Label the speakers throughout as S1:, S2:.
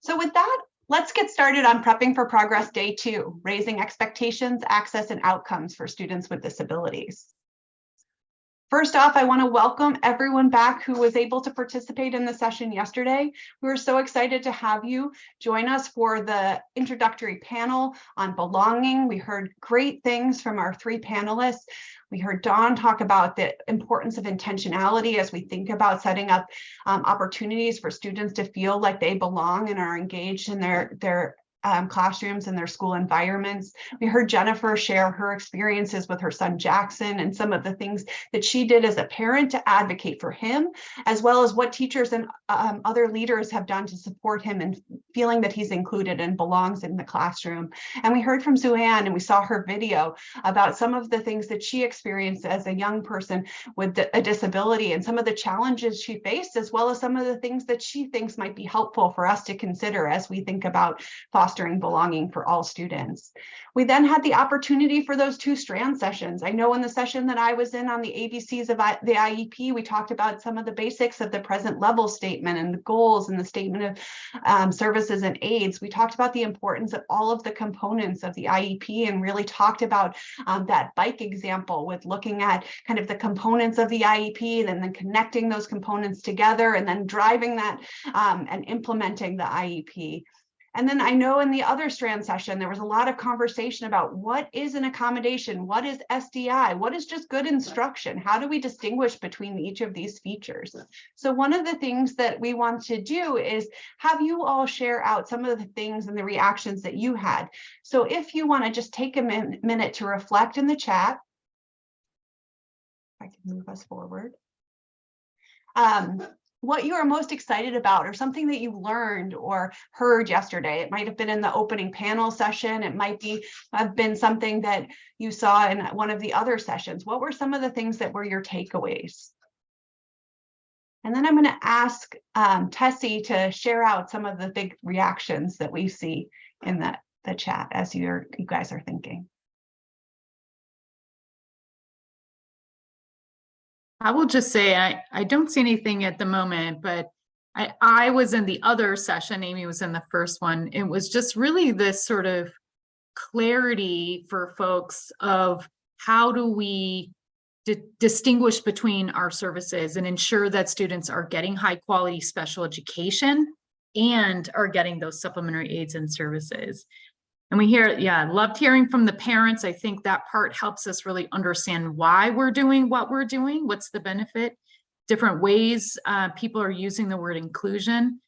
S1: So with that, let's get started on Prepping for Progress Day 2, raising expectations, access, and outcomes for students with disabilities. First off, I want to welcome everyone back who was able to participate in the session yesterday. We were so excited to have you join us for the introductory panel on belonging. We heard great things from our 3 panelists. We heard Dawn talk about the importance of intentionality as we think about setting up opportunities for students to feel like they belong and are engaged in their classrooms and their school environments. We heard Jennifer share her experiences with her son Jackson and some of the things that she did as a parent to advocate for him, as well as what teachers and other leaders have done to support him in feeling that he's included and belongs in the classroom. And we heard from Sue Ann and we saw her video about some of the things that she experienced as a young person with a disability and some of the challenges she faced, as well as some of the things that she thinks might be helpful for us to consider as we think about fostering belonging for all students. We then had the opportunity for those 2 strand sessions. I know in the session that I was in on the ABCs of the IEP, we talked about some of the basics of the present level statement and the goals and the statement of services and aids. We talked about the importance of all of the components of the IEP and really talked about that bike example with looking at kind of the components of the IEP and then connecting those components together and then driving that and implementing the IEP. And then I know in the other strand session, there was a lot of conversation about what is an accommodation, what is SDI, what is just good instruction, how do we distinguish between each of these features? So one of the things that we want to do is have you all share out some of the things and the reactions that you had. So if you want to just take a minute to reflect in the chat, I can move us forward. What you are most excited about or something that you learned or heard yesterday. It might have been in the opening panel session. It might have been something that you saw in one of the other sessions. What were some of the things that were your takeaways? And then I'm going to ask Tessie to share out some of the big reactions that we see in the chat as you guys are thinking.
S2: I will just say I don't see anything at the moment, but I was in the other session. Amy was in the first one. It was just really this sort of clarity for folks of how do we distinguish between our services and ensure that students are getting high quality special education and are getting those supplementary aids and services. And we hear, yeah, loved hearing from the parents. I think that part helps us really understand why we're doing what we're doing, what's the benefit, different ways people are using the word inclusion.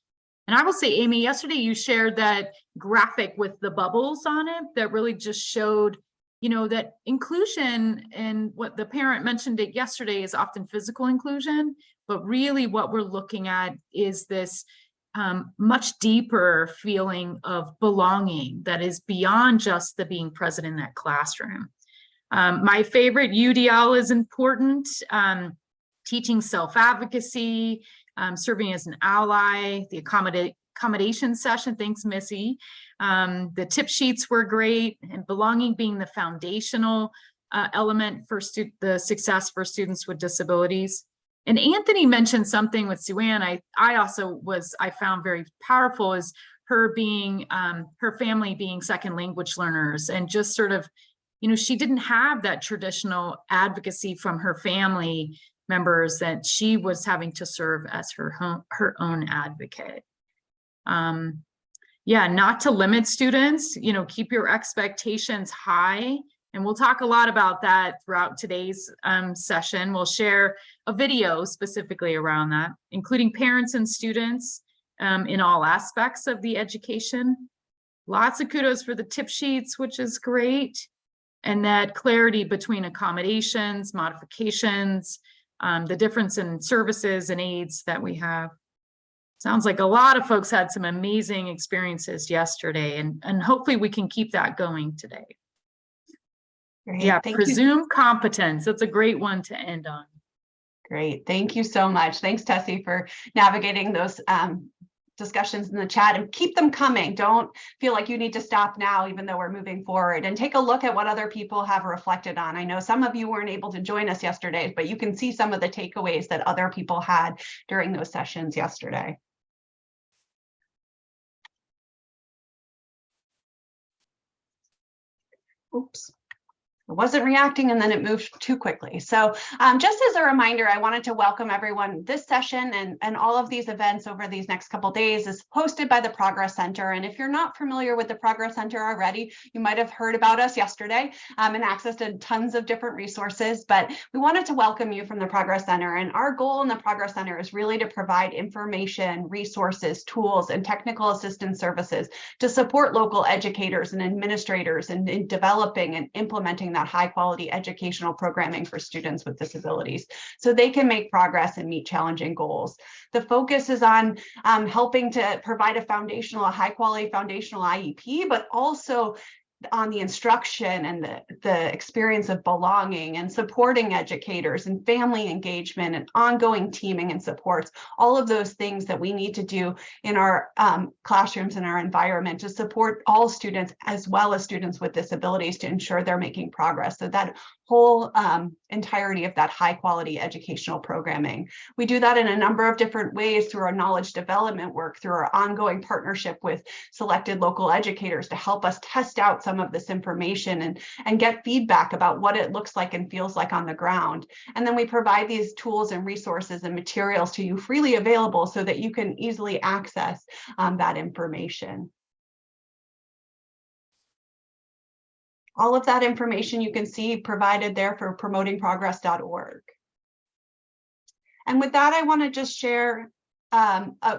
S2: And I will say, Amy, yesterday you shared that graphic with the bubbles on it that really just showed, you know, that inclusion, and what the parent mentioned it yesterday, is often physical inclusion, but really what we're looking at is this much deeper feeling of belonging that is beyond just the being present in that classroom. My favorite, UDL is important, teaching self-advocacy, serving as an ally, the accommodation session, thanks Missy. The tip sheets were great, and belonging being the foundational element for the success for students with disabilities. And Anthony mentioned something with Sue Ann I found very powerful, is her being, her family being second language learners, and just sort of, you know, she didn't have that traditional advocacy from her family members that she was having to serve as her own advocate. Yeah, not to limit students, you know, keep your expectations high. And we'll talk a lot about that throughout today's session. We'll share a video specifically around that, including parents and students in all aspects of the education. Lots of kudos for the tip sheets, which is great. And that clarity between accommodations, modifications, the difference in services and aids that we have. Sounds like a lot of folks had some amazing experiences yesterday, and hopefully we can keep that going today. Great. Yeah, presumed competence. That's a great one to end on.
S1: Great. Thank you so much. Thanks, Tessie, for navigating those discussions in the chat, and keep them coming. Don't feel like you need to stop now, even though we're moving forward, and take a look at what other people have reflected on. I know some of you weren't able to join us yesterday, but you can see some of the takeaways that other people had during those sessions yesterday. Oops. It wasn't reacting and then it moved too quickly. So just as a reminder, I wanted to welcome everyone. This session and all of these events over these next couple of days is hosted by the Progress Center. And if you're not familiar with the Progress Center already, you might have heard about us yesterday and access to tons of different resources. But we wanted to welcome you from the Progress Center. And our goal in the Progress Center is really to provide information, resources, tools, and technical assistance services to support local educators and administrators in developing and implementing that high quality educational programming for students with disabilities so they can make progress and meet challenging goals. The focus is on helping to provide a high quality foundational IEP, but also on the instruction and the experience of belonging and supporting educators and family engagement and ongoing teaming and supports, all of those things that we need to do in our classrooms and our environment to support all students as well as students with disabilities to ensure they're making progress. So that whole entirety of that high quality educational programming. We do that in a number of different ways through our knowledge development work, through our ongoing partnership with selected local educators to help us test out some of this information and get feedback about what it looks like and feels like on the ground. And then we provide these tools and resources and materials to you freely available so that you can easily access that information. All of that information you can see provided there for promotingprogress.org. And with that, I want to just share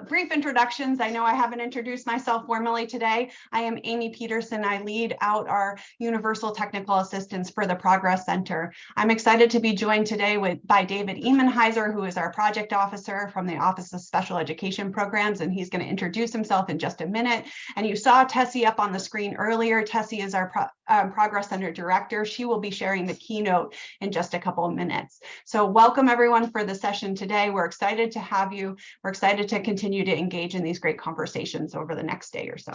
S1: brief introductions. I know I haven't introduced myself formally today. I am Amy Peterson. I lead out our Universal Technical Assistance for the Progress Center. I'm excited to be joined today by David Emenheiser, who is our project officer from the Office of Special Education Programs, and he's going to introduce himself in just a minute. And you saw Tessie up on the screen earlier. Tessie is our Progress Center director. She will be sharing the keynote in just a couple of minutes. So welcome everyone for the session today. We're excited to have you. We're excited to continue to engage in these great conversations over the next day or so.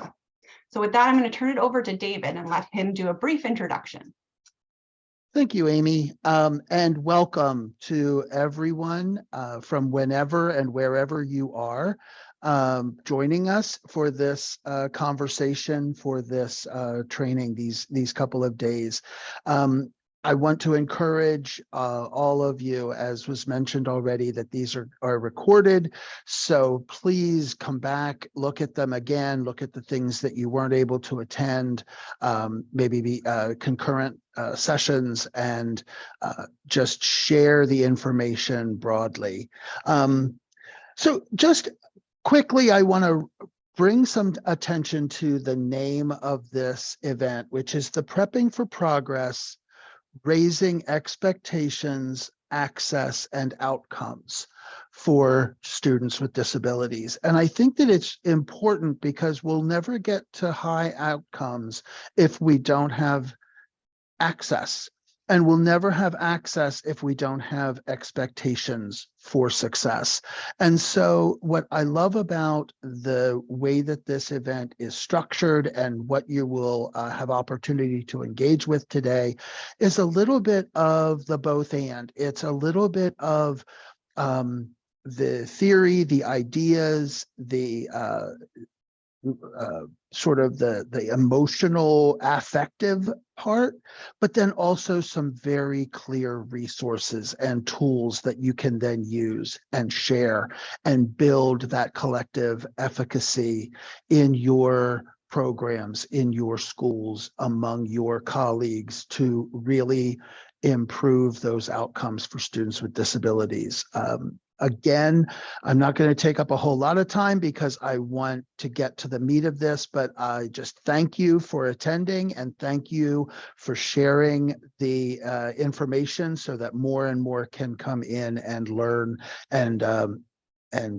S1: So with that, I'm going to turn it over to David and let him do a brief introduction.
S3: Thank you, Amy, and welcome to everyone from whenever and wherever you are joining us for this conversation, for this training these couple of days. I want to encourage all of you, as was mentioned already, that these are recorded. So please come back, look at them again, look at the things that you weren't able to attend, maybe concurrent sessions, and just share the information broadly. So just quickly, I want to bring some attention to the name of this event, which is the Prepping for Progress, Raising Expectations, Access, and Outcomes for Students with Disabilities. And I think that it's important because we'll never get to high outcomes if we don't have access. And we'll never have access if we don't have expectations for success. And so what I love about the way that this event is structured and what you will have opportunity to engage with today is a little bit of the both and. It's a little bit of the theory, the ideas, the sort of the emotional, affective part, but then also some very clear resources and tools that you can then use and share and build that collective efficacy in your programs, in your schools, among your colleagues to really improve those outcomes for students with disabilities. Again, I'm not going to take up a whole lot of time because I want to get to the meat of this, but I just thank you for attending and thank you for sharing the information so that more and more can come in and learn and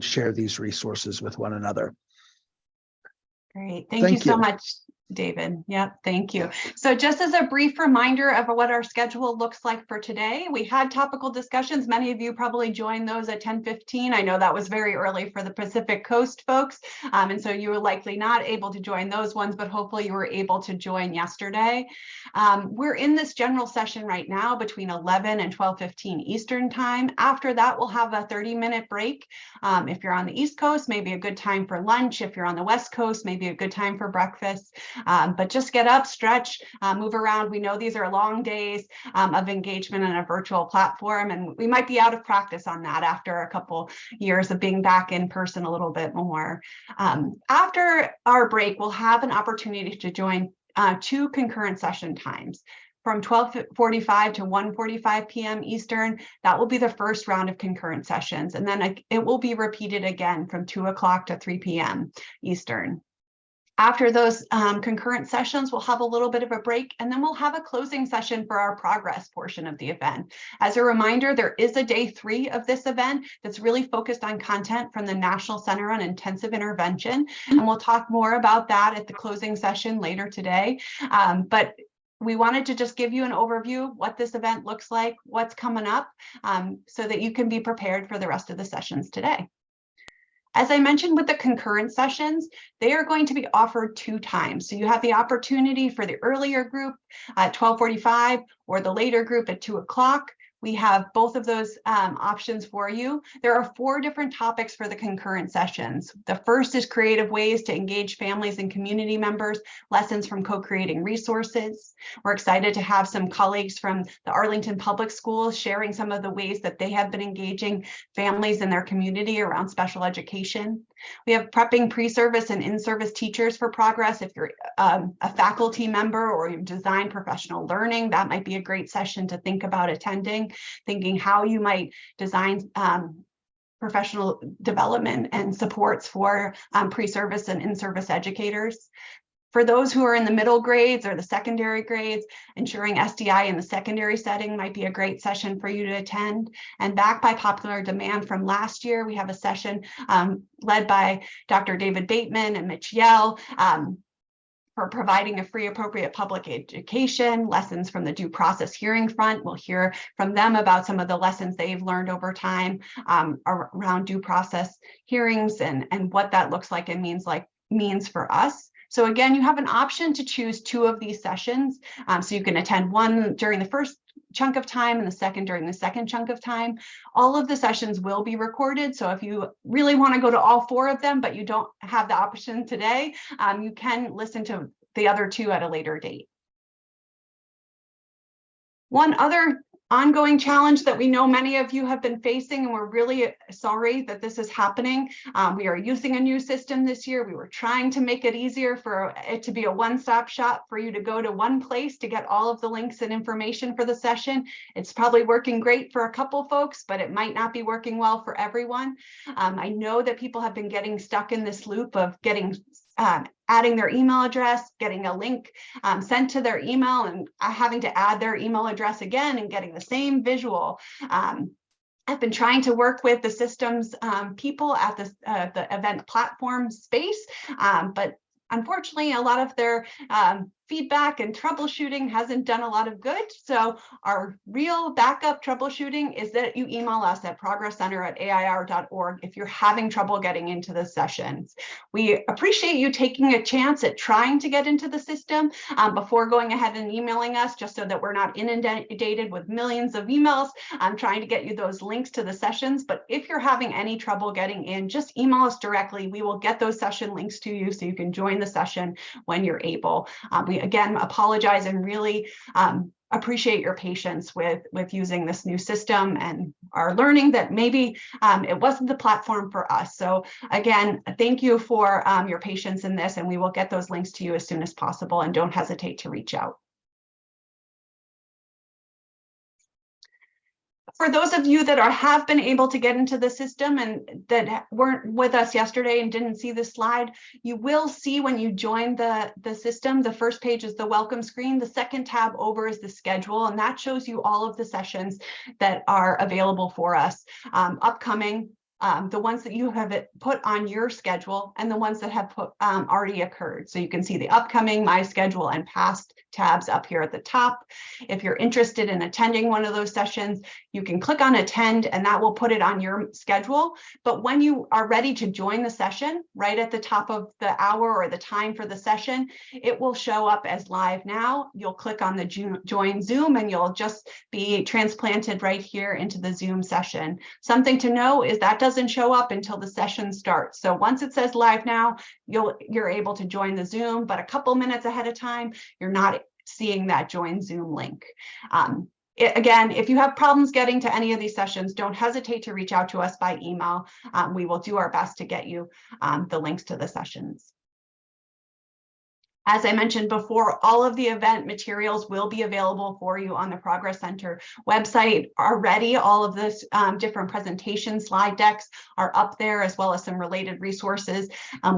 S3: share these resources with one another.
S1: Great. Thank you so much, David. Yep, thank you. So just as a brief reminder of what our schedule looks like for today, we had topical discussions. Many of you probably joined those at 10:15. I know that was very early for the Pacific Coast folks, and so you were likely not able to join those ones, but hopefully you were able to join yesterday. We're in this general session right now between 11 and 12:15 Eastern time. After that, we'll have a 30-minute break. If you're on the East Coast, maybe a good time for lunch. If you're on the West Coast, maybe a good time for breakfast. but just get up, stretch, move around. We know these are long days of engagement on a virtual platform, and we might be out of practice on that after a couple years of being back in person a little bit more. After our break, we'll have an opportunity to join 2 concurrent session times. From 12:45 to 1:45 p.m. Eastern, that will be the first round of concurrent sessions. And then it will be repeated again from 2 o'clock to 3 p.m. Eastern. After those concurrent sessions, we'll have a little bit of a break, and then we'll have a closing session for our progress portion of the event. As a reminder, there is a day 3 of this event that's really focused on content from the National Center on Intensive Intervention, and we'll talk more about that at the closing session later today. But we wanted to just give you an overview of what this event looks like, what's coming up, so that you can be prepared for the rest of the sessions today. As I mentioned with the concurrent sessions, they are going to be offered 2 times. So you have the opportunity for the earlier group at 12:45 or the later group at 2 o'clock. We have both of those options for you. There are 4 different topics for the concurrent sessions. The first is creative ways to engage families and community members, lessons from co-creating resources. We're excited to have some colleagues from the Arlington Public Schools sharing some of the ways that they have been engaging families in their community around special education. We have prepping pre-service and in-service teachers for progress. If you're a faculty member or you design professional learning, that might be a great session to think about attending, thinking how you might design professional development and supports for pre-service and in-service educators. For those who are in the middle grades or the secondary grades, ensuring SDI in the secondary setting might be a great session for you to attend. And backed by popular demand from last year, we have a session led by Dr. David Bateman and Mitch Yell for providing a free appropriate public education, lessons from the due process hearing front. We'll hear from them about some of the lessons they've learned over time around due process hearings and what that looks like and means for us. So again, you have an option to choose 2 of these sessions. So you can attend one during the first chunk of time and the second during the second chunk of time. All of the sessions will be recorded. So if you really want to go to all 4 of them, but you don't have the option today, you can listen to the other 2 at a later date. One other ongoing challenge that we know many of you have been facing, and we're really sorry that this is happening. We are using a new system this year. We were trying to make it easier for it to be a one-stop shop for you to go to one place to get all of the links and information for the session. It's probably working great for a couple folks, but it might not be working well for everyone. I know that people have been getting stuck in this loop of getting adding their email address, getting a link sent to their email and having to add their email address again and getting the same visual. I've been trying to work with the systems people at the event platform space, but unfortunately, a lot of their feedback and troubleshooting hasn't done a lot of good. So our real backup troubleshooting is that you email us at progresscenter@air.org if you're having trouble getting into the sessions. We appreciate you taking a chance at trying to get into the system before going ahead and emailing us, just so that we're not inundated with millions of emails trying to get you those links to the sessions. But if you're having any trouble getting in, just email us directly. We will get those session links to you so you can join the session when you're able. We again apologize and really appreciate your patience with using this new system and are learning that maybe it wasn't the platform for us. So again, thank you for your patience in this, and we will get those links to you as soon as possible, and don't hesitate to reach out. For those of you that have been able to get into the system and that weren't with us yesterday and didn't see the slide, you will see when you join the system, the first page is the welcome screen. The second tab over is the schedule, and that shows you all of the sessions that are available for us upcoming. The ones that you have put on your schedule and the ones that have already occurred. So you can see the upcoming, my schedule, and past tabs up here at the top. If you're interested in attending one of those sessions, you can click on attend and that will put it on your schedule. But when you are ready to join the session, right at the top of the hour or the time for the session, it will show up as live now. You'll click on the join Zoom and you'll just be transplanted right here into the Zoom session. Something to know is that doesn't doesn't show up until the session starts. So once it says live now, you're able to join the Zoom, but a couple minutes ahead of time, you're not seeing that join Zoom link. Again, if you have problems getting to any of these sessions, don't hesitate to reach out to us by email. We will do our best to get you the links to the sessions. As I mentioned before, all of the event materials will be available for you on the Progress Center website already. All of this different presentation slide decks are up there, as well as some related resources.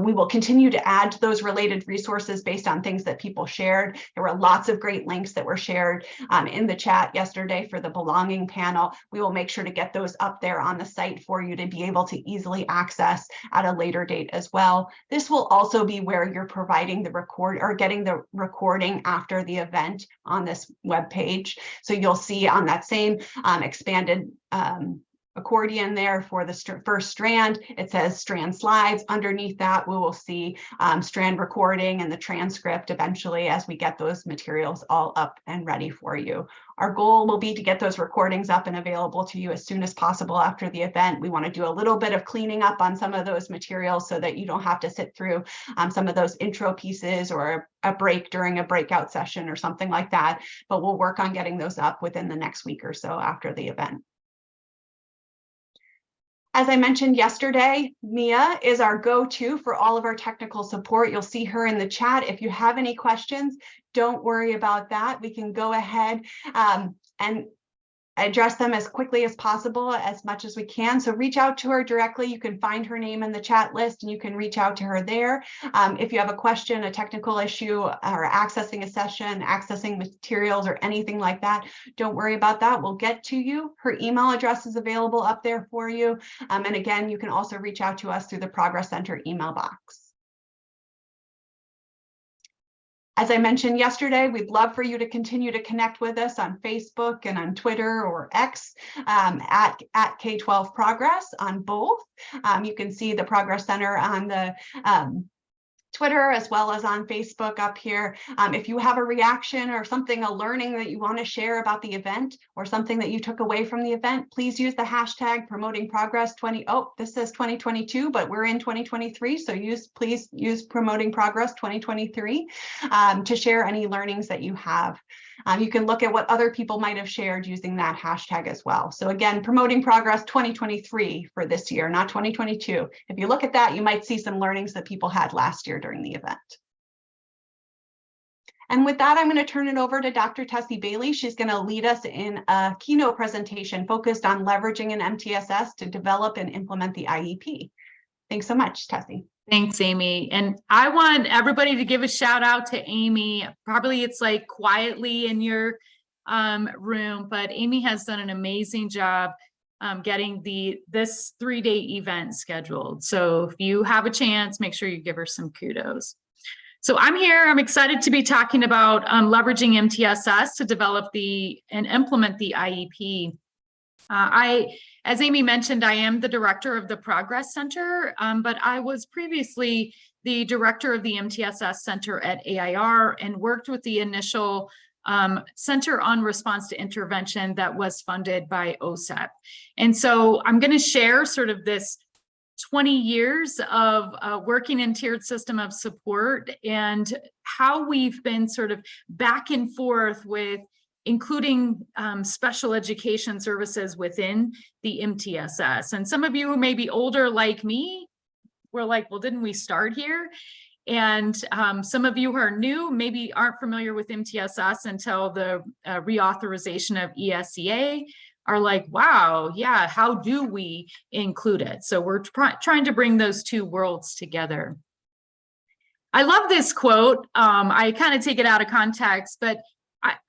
S1: We will continue to add to those related resources based on things that people shared. There were lots of great links that were shared in the chat yesterday for the belonging panel. We will make sure to get those up there on the site for you to be able to easily access at a later date as well. This will also be where you're providing the or getting the recording after the event on this web page. So you'll see on that same expanded accordion there for the first strand, it says strand slides. Underneath that, we will see strand recording and the transcript eventually as we get those materials all up and ready for you. Our goal will be to get those recordings up and available to you as soon as possible after the event. We want to do a little bit of cleaning up on some of those materials so that you don't have to sit through some of those intro pieces or a break during a breakout session or something like that. But we'll work on getting those up within the next week or so after the event. As I mentioned yesterday, Mia is our go-to for all of our technical support. You'll see her in the chat. If you have any questions, don't worry about that. We can go ahead and address them as quickly as possible, as much as we can. So reach out to her directly. You can find her name in the chat list and you can reach out to her there. If you have a question, a technical issue, or accessing a session, accessing materials or anything like that, don't worry about that. We'll get to you. Her email address is available up there for you. And again, you can also reach out to us through the Progress Center email box. As I mentioned yesterday, we'd love for you to continue to connect with us on Facebook and on Twitter or X at K-12 Progress on both. You can see the Progress Center on the Twitter as well as on Facebook up here. If you have a reaction or something, a learning that you want to share about the event or something that you took away from the event, please use the hashtag promoting progress 20. Oh, this says 2022, but we're in 2023. So please use promoting progress 2023 to share any learnings that you have. You can look at what other people might have shared using that hashtag as well. So again, promoting progress 2023 for this year, not 2022. If you look at that, you might see some learnings that people had last year during the event. And with that, I'm going to turn it over to Dr. Tessie Bailey. She's going to lead us in a keynote presentation focused on leveraging an MTSS to develop and implement the IEP. Thanks so much, Tessie.
S2: Thanks, Amy. And I want everybody to give a shout out to Amy. Probably it's like quietly in your room, but Amy has done an amazing job getting this 3-day event scheduled. So if you have a chance, make sure you give her some kudos. So I'm here, I'm excited to be talking about leveraging MTSS to develop and implement the IEP. As Amy mentioned, I am the director of the Progress Center, but I was previously the director of the MTSS Center at AIR and worked with the initial Center on Response to Intervention that was funded by OSEP. And so I'm going to share sort of this 20 years of working in tiered system of support and how we've been sort of back and forth with including special education services within the MTSS. And some of you who may be older like me were like, well, didn't we start here? And some of you who are new maybe aren't familiar with MTSS until the reauthorization of ESEA are like, wow, yeah, how do we include it? So we're trying to bring those two worlds together. I love this quote. I kind of take it out of context, but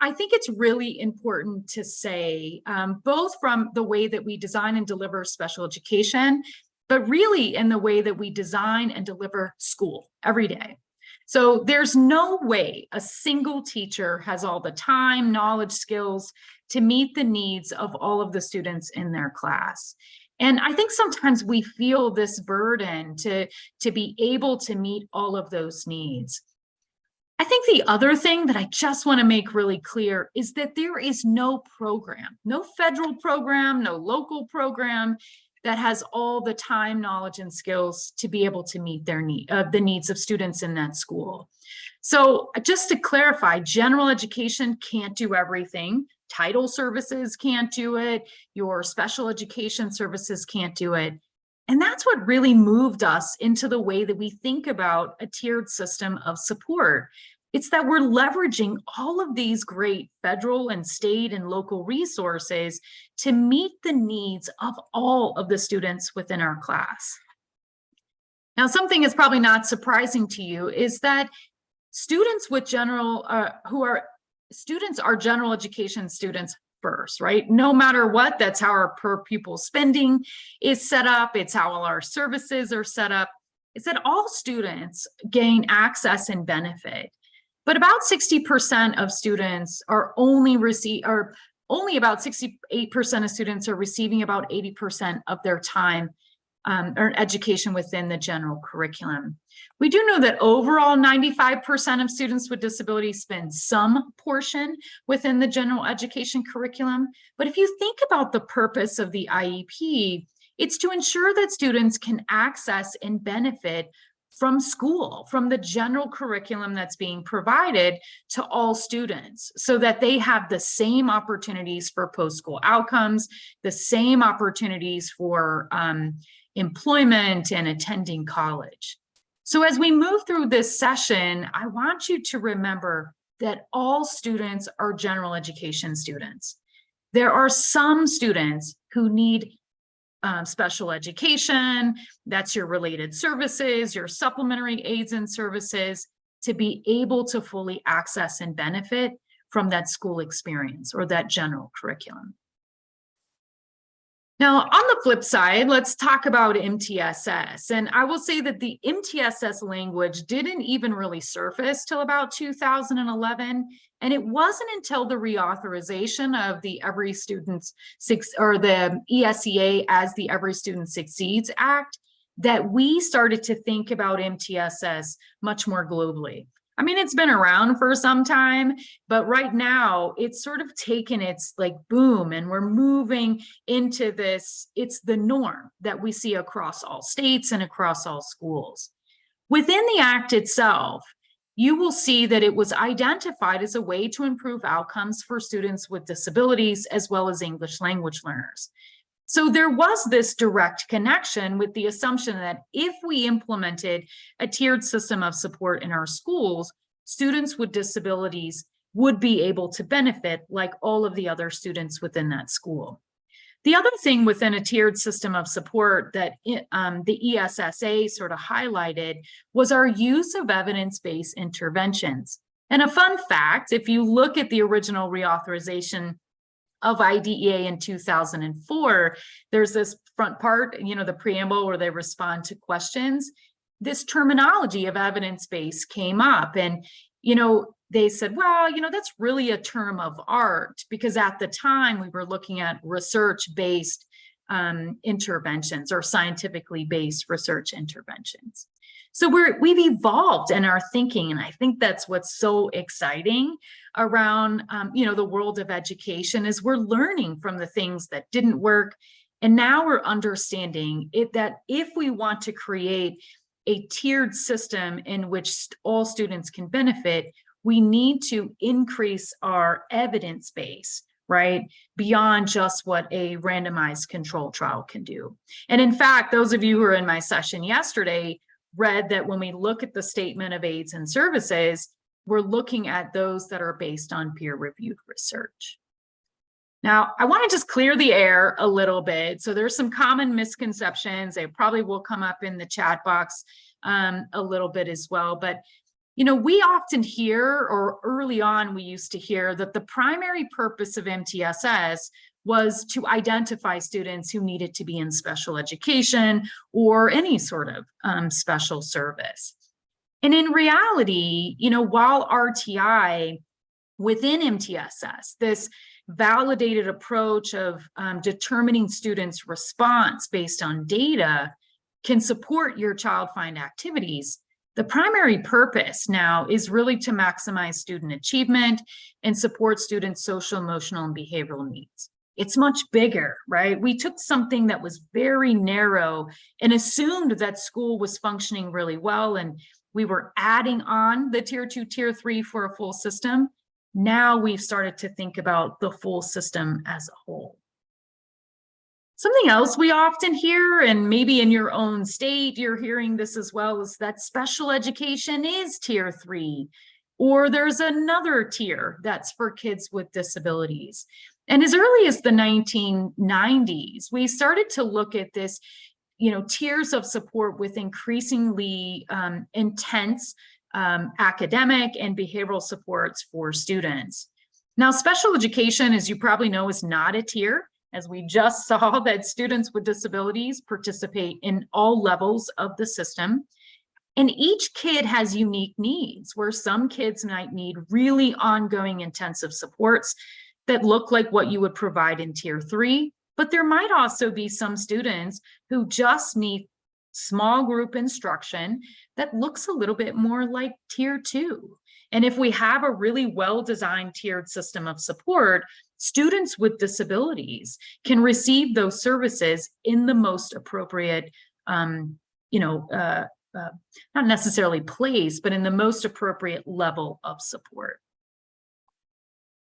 S2: I think it's really important to say, both from the way that we design and deliver special education, but really in the way that we design and deliver school every day. So there's no way a single teacher has all the time, knowledge, skills to meet the needs of all of the students in their class. And I think sometimes we feel this burden to be able to meet all of those needs. I think the other thing that I just want to make really clear is that there is no program, no federal program, no local program that has all the time, knowledge, and skills to be able to meet their the needs of students in that school. So just to clarify, general education can't do everything. Title services can't do it. Your special education services can't do it. And that's what really moved us into the way that we think about a tiered system of support. It's that we're leveraging all of these great federal and state and local resources to meet the needs of all of the students within our class. Now, something that's probably not surprising to you is that students with students are general education students first, right? No matter what, that's how our per pupil spending is set up. It's how all our services are set up. It's that all students gain access and benefit. But about 60% of students are only about 68% of students are receiving about 80% of their time or education within the general curriculum. We do know that overall 95% of students with disabilities spend some portion within the general education curriculum. But if you think about the purpose of the IEP, it's to ensure that students can access and benefit from school, from the general curriculum that's being provided to all students, so that they have the same opportunities for post-school outcomes, the same opportunities for employment and attending college. So as we move through this session, I want you to remember that all students are general education students. There are some students who need special education, that's your related services, your supplementary aids and services, to be able to fully access and benefit from that school experience or that general curriculum. Now, on the flip side, let's talk about MTSS. And I will say that the MTSS language didn't even really surface till about 2011. And it wasn't until the reauthorization of the Every Student or the ESEA as the Every Student Succeeds Act that we started to think about MTSS much more globally. I mean, it's been around for some time, but right now it's sort of taken its like boom, and we're moving into this. It's the norm that we see across all states and across all schools. Within the act itself, you will see that it was identified as a way to improve outcomes for students with disabilities as well as English language learners. So there was this direct connection with the assumption that if we implemented a tiered system of support in our schools, students with disabilities would be able to benefit like all of the other students within that school. The other thing within a tiered system of support that the ESSA sort of highlighted was our use of evidence-based interventions. And a fun fact, if you look at the original reauthorization of IDEA in 2004, there's this front part, you know, the preamble where they respond to questions. This terminology of evidence-based came up, and, you know, they said, well, you know, that's really a term of art, because at the time we were looking at research-based interventions or scientifically based research interventions. So we've evolved in our thinking, and I think that's what's so exciting around you know, the world of education, is we're learning from the things that didn't work, and now we're understanding it, that if we want to create a tiered system in which all students can benefit, we need to increase our evidence base, right, beyond just what a randomized control trial can do. And in fact, those of you who were in my session yesterday read that when we look at the statement of aids and services, we're looking at those that are based on peer-reviewed research. Now, I want to just clear the air a little bit. So there's some common misconceptions. They probably will come up in the chat box a little bit as well. But, you know, we often hear, or early on, we used to hear that the primary purpose of MTSS was to identify students who needed to be in special education or any sort of special service. And in reality, you know, while RTI within MTSS, this validated approach of determining students' response based on data can support your child find activities, the primary purpose now is really to maximize student achievement and support students' social, emotional, and behavioral needs. It's much bigger, right? We took something that was very narrow and assumed that school was functioning really well, and we were adding on the tier 2, tier 3 for a full system. Now we've started to think about the full system as a whole. Something else we often hear, and maybe in your own state you're hearing this as well, is that special education is tier 3, or there's another tier that's for kids with disabilities. And as early as the 1990s, we started to look at this, tiers of support with increasingly intense academic and behavioral supports for students. Now, special education, as you probably know, is not a tier, as we just saw that students with disabilities participate in all levels of the system. And each kid has unique needs, where some kids might need really ongoing intensive supports that look like what you would provide in tier 3, but there might also be some students who just need small group instruction that looks a little bit more like tier 2. And if we have a really well-designed tiered system of support, students with disabilities can receive those services in the most appropriate, not necessarily place, but in the most appropriate level of support.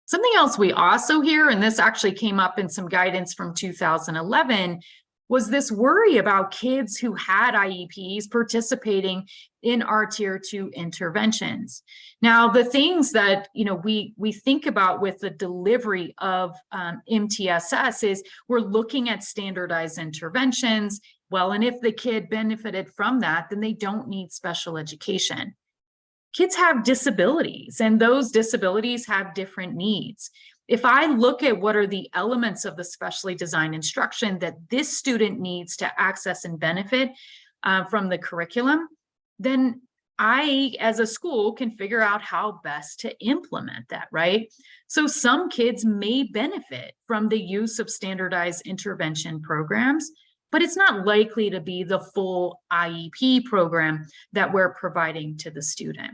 S2: Something else we also hear, and this actually came up in some guidance from 2011, was this worry about kids who had IEPs participating in our tier 2 interventions. Now, the things that we think about with the delivery of MTSS is we're looking at standardized interventions. Well, and if the kid benefited from that, then they don't need special education. Kids have disabilities, and those disabilities have different needs. If I look at what are the elements of the specially designed instruction that this student needs to access and benefit from the curriculum, then I, as a school, can figure out how best to implement that, right? So some kids may benefit from the use of standardized intervention programs, but it's not likely to be the full IEP program that we're providing to the student.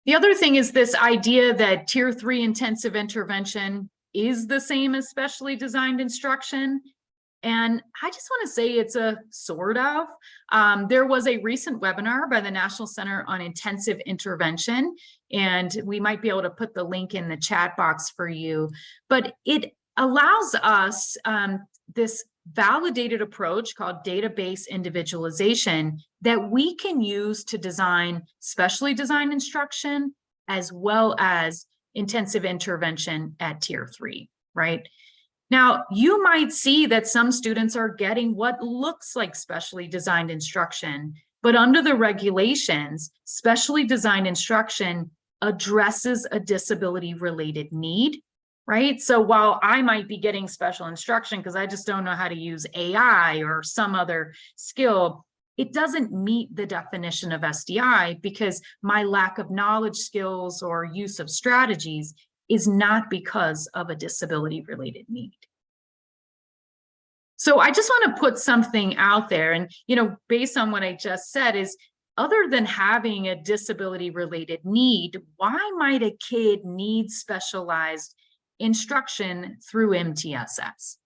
S2: The other thing is this idea that tier 3 intensive intervention is the same as specially designed instruction. And I just want to say it's a sort of. There was a recent webinar by the National Center on Intensive Intervention, and we might be able to put the link in the chat box for you. But it allows us this validated approach called database individualization that we can use to design specially designed instruction as well as intensive intervention at tier 3, right? Now, you might see that some students are getting what looks like specially designed instruction, but under the regulations, specially designed instruction addresses a disability-related need, right? So while I might be getting special instruction because I just don't know how to use AI or some other skill, it doesn't meet the definition of SDI because my lack of knowledge, skills, or use of strategies is not because of a disability-related need. So I just want to put something out there, and based on what I just said, is other than having a disability-related need, why might a kid need specialized instruction through MTSS?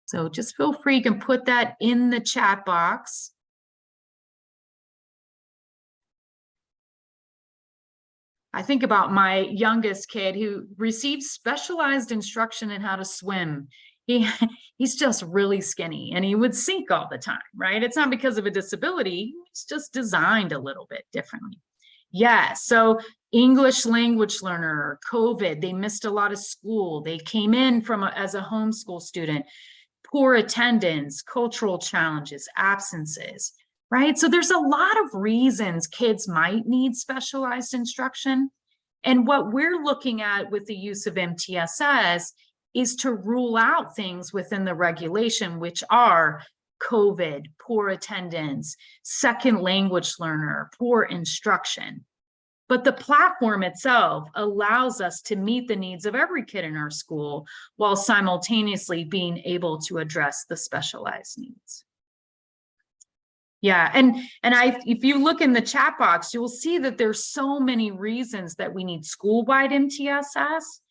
S2: So just feel free, you can put that in the chat box. I think about my youngest kid who received specialized instruction in how to swim. He's just really skinny and he would sink all the time, right? It's not because of a disability, it's just designed a little bit differently. Yeah, so English language learner, COVID, they missed a lot of school. They came in as a homeschool student, poor attendance, cultural challenges, absences, right? So there's a lot of reasons kids might need specialized instruction. And what we're looking at with the use of MTSS is to rule out things within the regulation, which are COVID, poor attendance, second language learner, poor instruction. But the platform itself allows us to meet the needs of every kid in our school while simultaneously being able to address the specialized needs. Yeah, and if you look in the chat box, you will see that there's so many reasons that we need school-wide MTSS.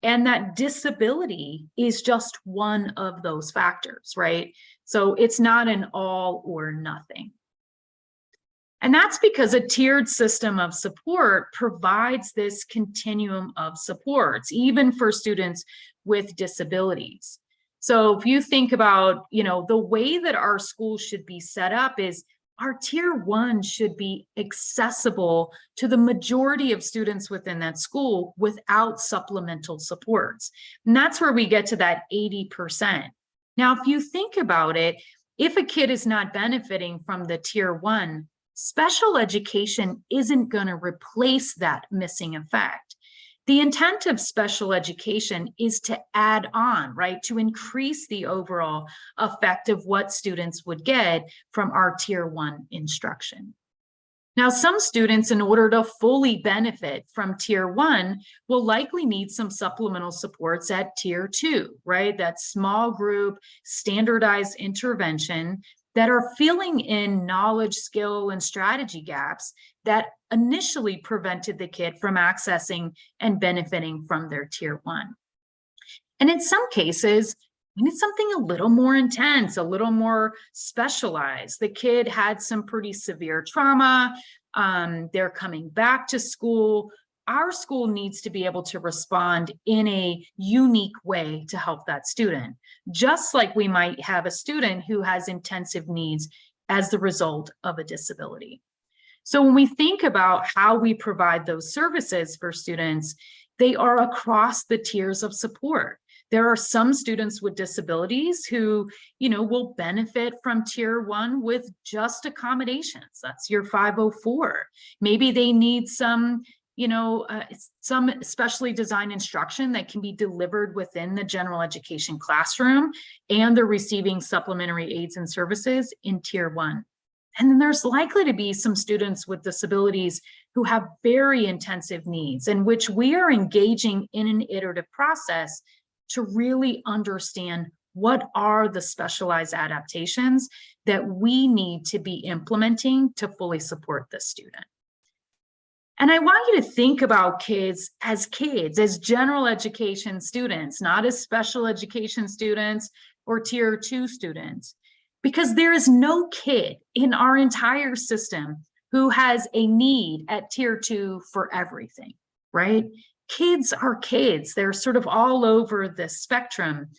S2: And that disability is just one of those factors, right? So it's not an all or nothing. And that's because a tiered system of support provides this continuum of supports, even for students with disabilities. So if you think about, the way that our schools should be set up is our tier 1 should be accessible to the majority of students within that school without supplemental supports. And that's where we get to that 80%. Now, if you think about it, if a kid is not benefiting from the tier 1, special education isn't going to replace that missing effect. The intent of special education is to add on, right? To increase the overall effect of what students would get from our tier 1 instruction. Now, some students, in order to fully benefit from tier 1, will likely need some supplemental supports at tier 2, right? That small group, standardized intervention that are filling in knowledge, skill, and strategy gaps that initially prevented the kid from accessing and benefiting from their tier 1. And in some cases, we need something a little more intense, a little more specialized. The kid had some pretty severe trauma. They're coming back to school. Our school needs to be able to respond in a unique way to help that student, just like we might have a student who has intensive needs as the result of a disability. So when we think about how we provide those services for students, they are across the tiers of support. There are some students with disabilities who, will benefit from tier 1 with just accommodations. That's your 504. Maybe they need some specially designed instruction that can be delivered within the general education classroom, and they're receiving supplementary aids and services in tier 1. And then there's likely to be some students with disabilities who have very intensive needs, in which we are engaging in an iterative process to really understand what are the specialized adaptations that we need to be implementing to fully support the student. And I want you to think about kids, as general education students, not as special education students or tier 2 students, because there is no kid in our entire system who has a need at tier 2 for everything, right? Kids are kids. They're sort of all over the spectrum.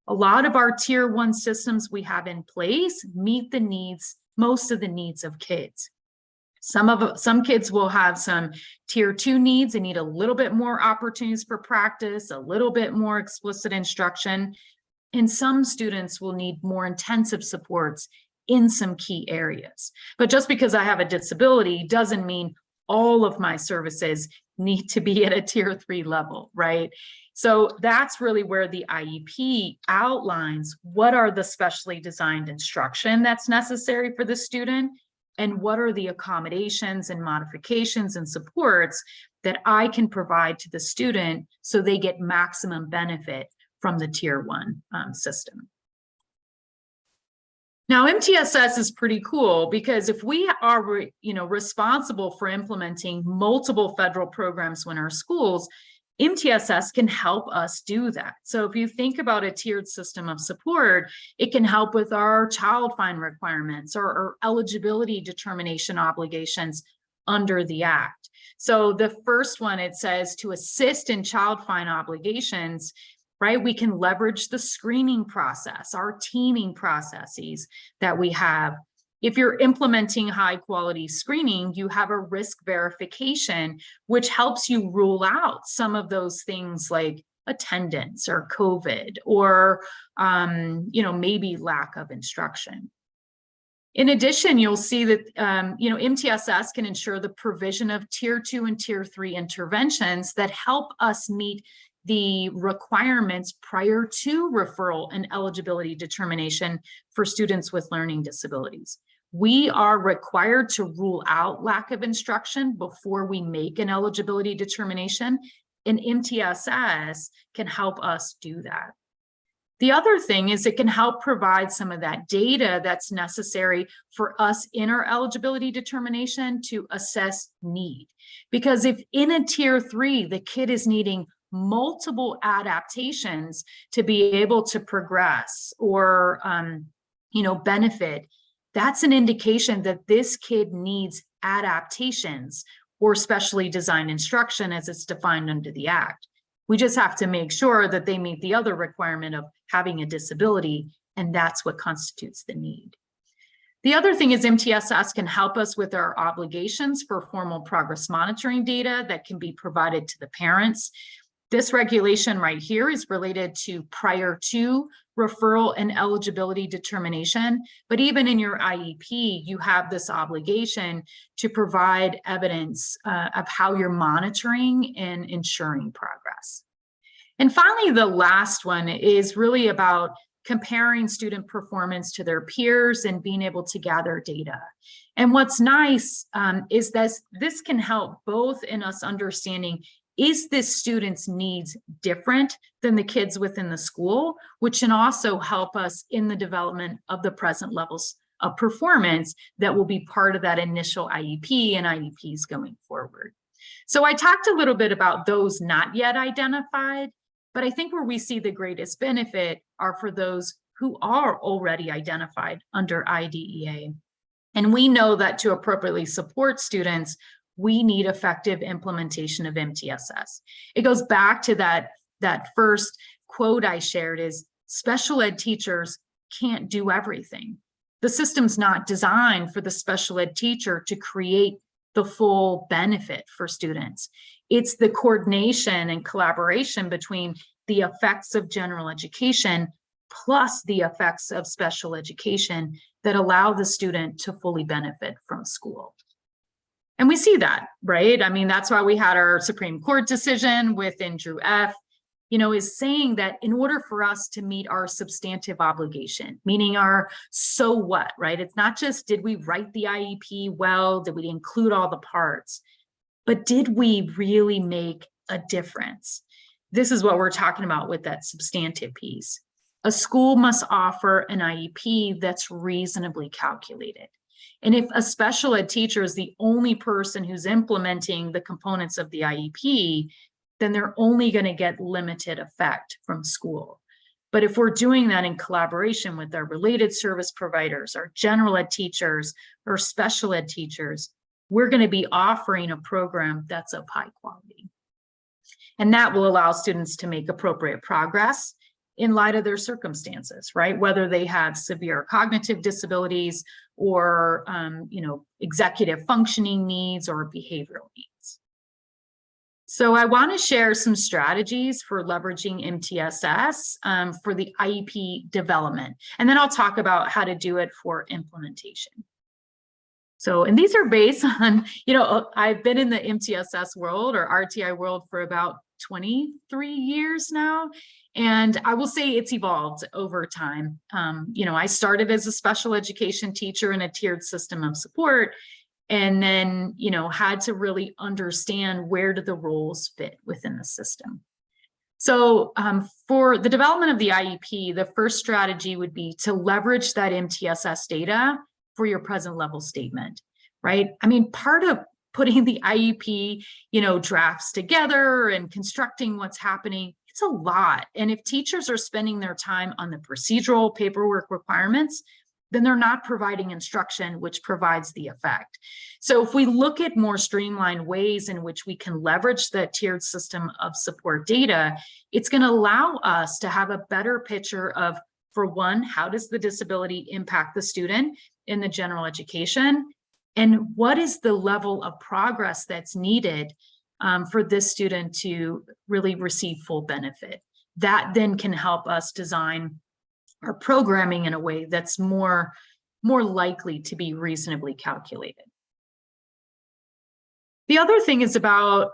S2: A lot of our tier 1 systems we have in place meet the needs, most of the needs of kids. Some kids will have some tier 2 needs and need a little bit more opportunities for practice, a little bit more explicit instruction. And some students will need more intensive supports in some key areas. But just because I have a disability doesn't mean all of my services need to be at a tier 3 level, right? So that's really where the IEP outlines what are the specially designed instruction that's necessary for the student, and what are the accommodations and modifications and supports that I can provide to the student so they get maximum benefit from the tier 1 system. Now, MTSS is pretty cool because if we are, responsible for implementing multiple federal programs in our schools, MTSS can help us do that. So if you think about a tiered system of support, it can help with our child fine requirements or eligibility determination obligations under the Act. So the first one, it says to assist in child fine obligations, right? We can leverage the screening process, our teaming processes that we have. If you're implementing high quality screening, you have a risk verification, which helps you rule out some of those things like attendance or COVID or, maybe lack of instruction. In addition, you'll see that, MTSS can ensure the provision of tier 2 and tier 3 interventions that help us meet the requirements prior to referral and eligibility determination for students with learning disabilities. We are required to rule out lack of instruction before we make an eligibility determination, and MTSS can help us do that. The other thing is it can help provide some of that data that's necessary for us in our eligibility determination to assess need. Because if in a tier 3, the kid is needing multiple adaptations to be able to progress or, benefit, that's an indication that this kid needs adaptations or specially designed instruction as it's defined under the Act. We just have to make sure that they meet the other requirement of having a disability, and that's what constitutes the need. The other thing is MTSS can help us with our obligations for formal progress monitoring data that can be provided to the parents. This regulation right here is related to prior to referral and eligibility determination, but even in your IEP, you have this obligation to provide evidence of how you're monitoring and ensuring progress. And finally, the last one is really about comparing student performance to their peers and being able to gather data. And what's nice is that this can help both in us understanding, is this student's needs different than the kids within the school, which can also help us in the development of the present levels of performance that will be part of that initial IEP and IEPs going forward. So I talked a little bit about those not yet identified, but I think where we see the greatest benefit are for those who are already identified under IDEA. And we know that to appropriately support students, we need effective implementation of MTSS. It goes back to that first quote I shared is, special ed teachers can't do everything. The system's not designed for the special ed teacher to create the full benefit for students. It's the coordination and collaboration between the effects of general education plus the effects of special education that allow the student to fully benefit from school. And we see that, right? I mean, that's why we had our Supreme Court decision with Endrew F, is saying that in order for us to meet our substantive obligation, meaning our so what, right? It's not just, did we write the IEP well? Did we include all the parts? But did we really make a difference? This is what we're talking about with that substantive piece. A school must offer an IEP that's reasonably calculated. And if a special ed teacher is the only person who's implementing the components of the IEP, then they're only going to get limited effect from school. But if we're doing that in collaboration with our related service providers, our general ed teachers, or special ed teachers, we're going to be offering a program that's of high quality. And that will allow students to make appropriate progress in light of their circumstances, right? Whether they have severe cognitive disabilities or, executive functioning needs or behavioral needs. So I want to share some strategies for leveraging MTSS for the IEP development. And then I'll talk about how to do it for implementation. So, and these are based on, I've been in the MTSS world or RTI world for about 23 years now. And I will say it's evolved over time. I started as a special education teacher in a tiered system of support, and then, had to really understand where do the roles fit within the system. So for the development of the IEP, the first strategy would be to leverage that MTSS data for your present level statement, right? I mean, part of putting the IEP, drafts together and constructing what's happening, it's a lot. And if teachers are spending their time on the procedural paperwork requirements, then they're not providing instruction, which provides the effect. So if we look at more streamlined ways in which we can leverage the tiered system of support data, it's going to allow us to have a better picture of, for one, how does the disability impact the student in the general education? And what is the level of progress that's needed for this student to really receive full benefit? That then can help us design our programming in a way that's more likely to be reasonably calculated. The other thing is about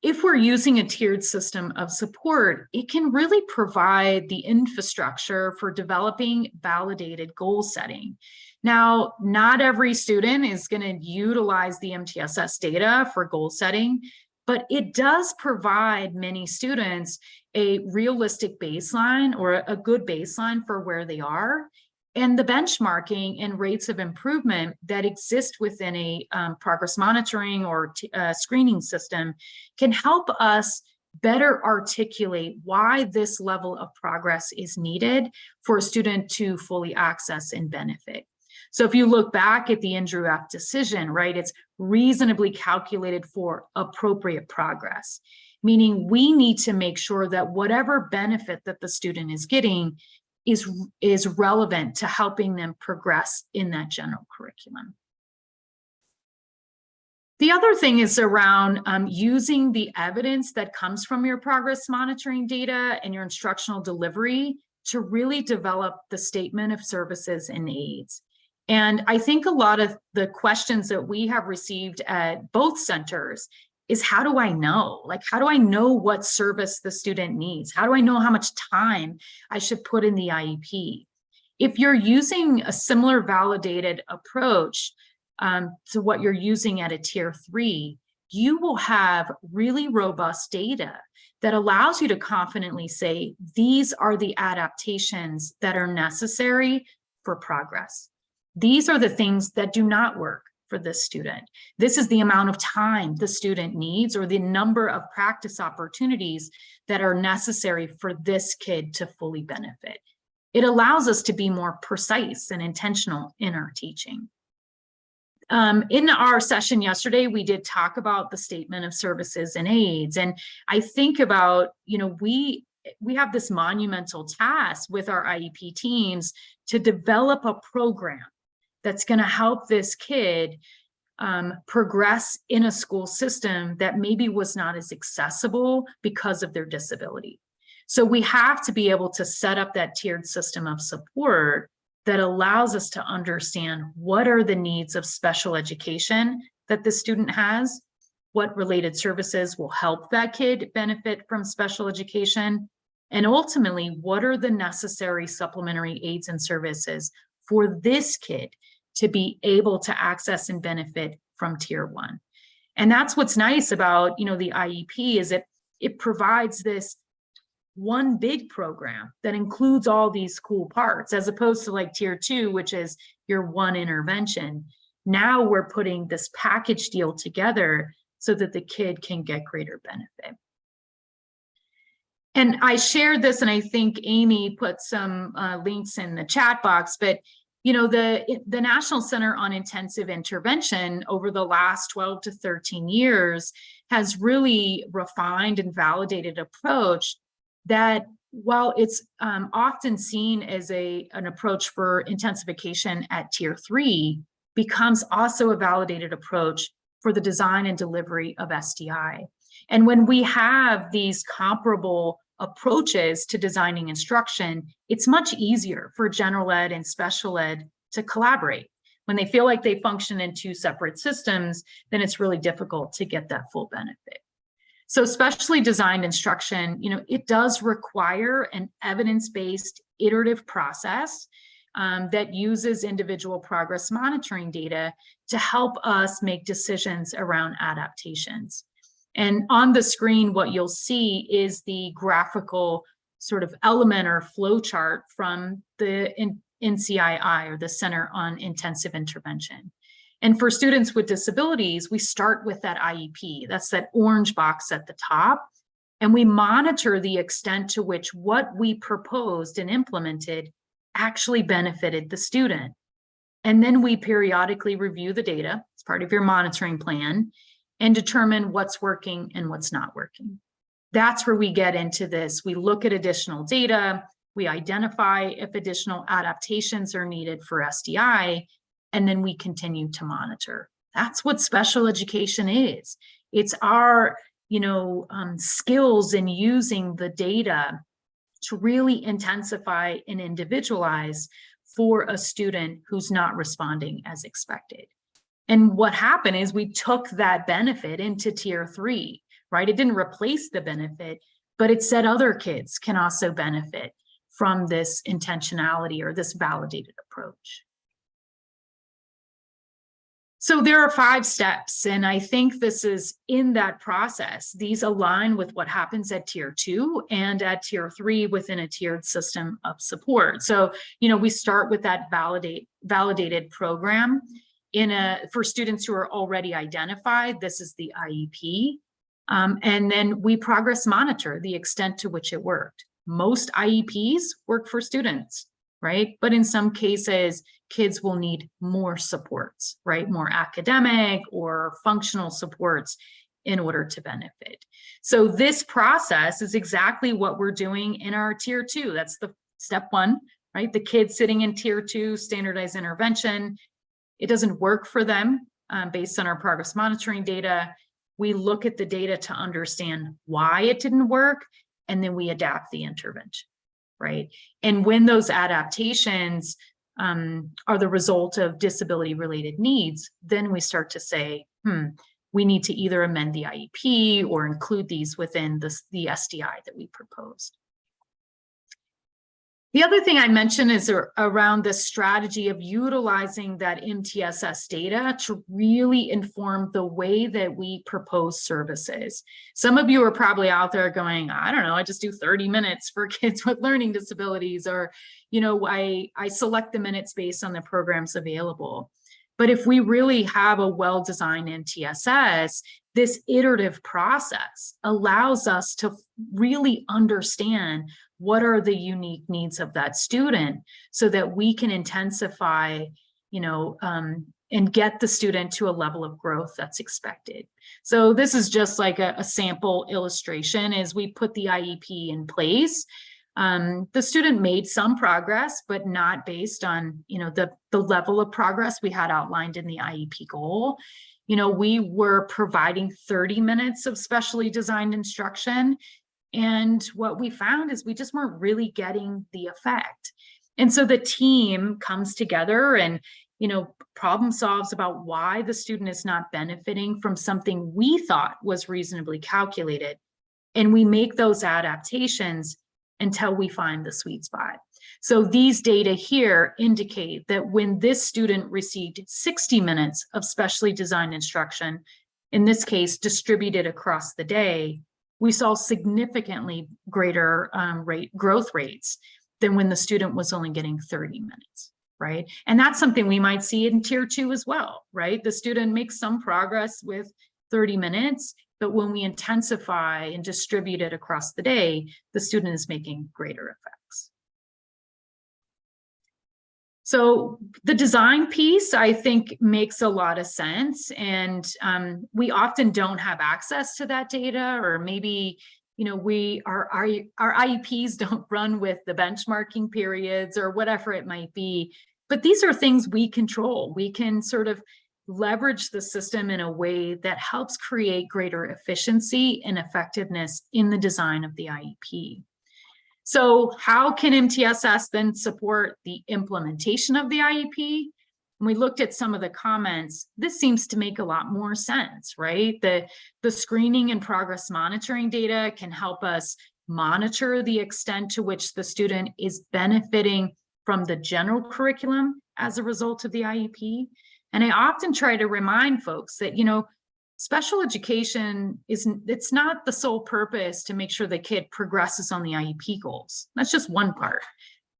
S2: if we're using a tiered system of support, it can really provide the infrastructure for developing validated goal setting. Now, not every student is going to utilize the MTSS data for goal setting, but it does provide many students a realistic baseline or a good baseline for where they are. And the benchmarking and rates of improvement that exist within a progress monitoring or screening system can help us better articulate why this level of progress is needed for a student to fully access and benefit. So if you look back at the Endrew F decision, right, it's reasonably calculated for appropriate progress, meaning we need to make sure that whatever benefit that the student is getting is relevant to helping them progress in that general curriculum. The other thing is around using the evidence that comes from your progress monitoring data and your instructional delivery to really develop the statement of services and aids. And I think a lot of the questions that we have received at both centers is, how do I know? Like, how do I know what service the student needs? How do I know how much time I should put in the IEP? If you're using a similar validated approach to what you're using at a tier 3, you will have really robust data that allows you to confidently say, these are the adaptations that are necessary for progress. These are the things that do not work for this student. This is the amount of time the student needs, or the number of practice opportunities that are necessary for this kid to fully benefit. It allows us to be more precise and intentional in our teaching. In our session yesterday, we did talk about the statement of services and aids. And I think about, we have this monumental task with our IEP teams to develop a program that's going to help this kid progress in a school system that maybe was not as accessible because of their disability. So we have to be able to set up that tiered system of support that allows us to understand what are the needs of special education that the student has, what related services will help that kid benefit from special education, and ultimately, what are the necessary supplementary aids and services for this kid to be able to access and benefit from tier 1. And that's what's nice about, the IEP, is it provides this one big program that includes all these cool parts, as opposed to like tier 2, which is your one intervention. Now we're putting this package deal together so that the kid can get greater benefit. And I shared this, and I think Amy put some links in the chat box, but the National Center on Intensive Intervention over the last 12 to 13 years has really refined and validated approach that, while it's often seen as an approach for intensification at tier 3, becomes also a validated approach for the design and delivery of SDI. And when we have these comparable approaches to designing instruction, it's much easier for general ed and special ed to collaborate. When they feel like they function in 2 separate systems, then it's really difficult to get that full benefit. So specially designed instruction, it does require an evidence-based iterative process that uses individual progress monitoring data to help us make decisions around adaptations. And on the screen, what you'll see is the graphical sort of element or flow chart from the NCII, or the Center on Intensive Intervention. And for students with disabilities, we start with that IEP. That's that orange box at the top. And we monitor the extent to which what we proposed and implemented actually benefited the student. And then we periodically review the data as part of your monitoring plan and determine what's working and what's not working. That's where we get into this. We look at additional data, we identify if additional adaptations are needed for SDI, and then we continue to monitor. That's what special education is. It's our, skills in using the data to really intensify and individualize for a student who's not responding as expected. And what happened is we took that benefit into tier 3, right? It didn't replace the benefit, but it said other kids can also benefit from this intentionality or this validated approach. So there are 5 steps, and I think this is in that process. These align with what happens at tier 2 and at tier 3 within a tiered system of support. So, we start with that validated program for students who are already identified. This is the IEP. And then we progress monitor the extent to which it worked. Most IEPs work for students, right? But in some cases, kids will need more supports, right? More academic or functional supports in order to benefit. So this process is exactly what we're doing in our tier 2. That's the step 1, right? The kids sitting in tier 2, standardized intervention. It doesn't work for them based on our progress monitoring data. We look at the data to understand why it didn't work, and then we adapt the intervention, right? And when those adaptations are the result of disability-related needs, then we start to say, we need to either amend the IEP or include these within the SDI that we proposed. The other thing I mentioned is around the strategy of utilizing that MTSS data to really inform the way that we propose services. Some of you are probably out there going, I don't know, I just do 30 minutes for kids with learning disabilities, or, you know, I select the minutes based on the programs available. But if we really have a well-designed MTSS, this iterative process allows us to really understand what are the unique needs of that student so that we can intensify, you know, and get the student to a level of growth that's expected. So this is just like a sample illustration. As we put the IEP in place, the student made some progress, but not based on, you know, the level of progress we had outlined in the IEP goal. You know, we were providing 30 minutes of specially designed instruction. And what we found is we just weren't really getting the effect. And so the team comes together and, you know, problem solves about why the student is not benefiting from something we thought was reasonably calculated. And we make those adaptations until we find the sweet spot. So these data here indicate that when this student received 60 minutes of specially designed instruction, in this case, distributed across the day, we saw significantly greater growth rates than when the student was only getting 30 minutes, right? And that's something we might see in tier 2 as well, right? The student makes some progress with 30 minutes, but when we intensify and distribute it across the day, the student is making greater effects. So the design piece, I think, makes a lot of sense. And we often don't have access to that data, or maybe, you know, our IEPs don't run with the benchmarking periods or whatever it might be. But these are things we control. We can sort of leverage the system in a way that helps create greater efficiency and effectiveness in the design of the IEP. So how can MTSS then support the implementation of the IEP? When we looked at some of the comments, this seems to make a lot more sense, right? The screening and progress monitoring data can help us monitor the extent to which the student is benefiting from the general curriculum as a result of the IEP. And I often try to remind folks that, you know, special education it's not the sole purpose to make sure the kid progresses on the IEP goals. That's just one part.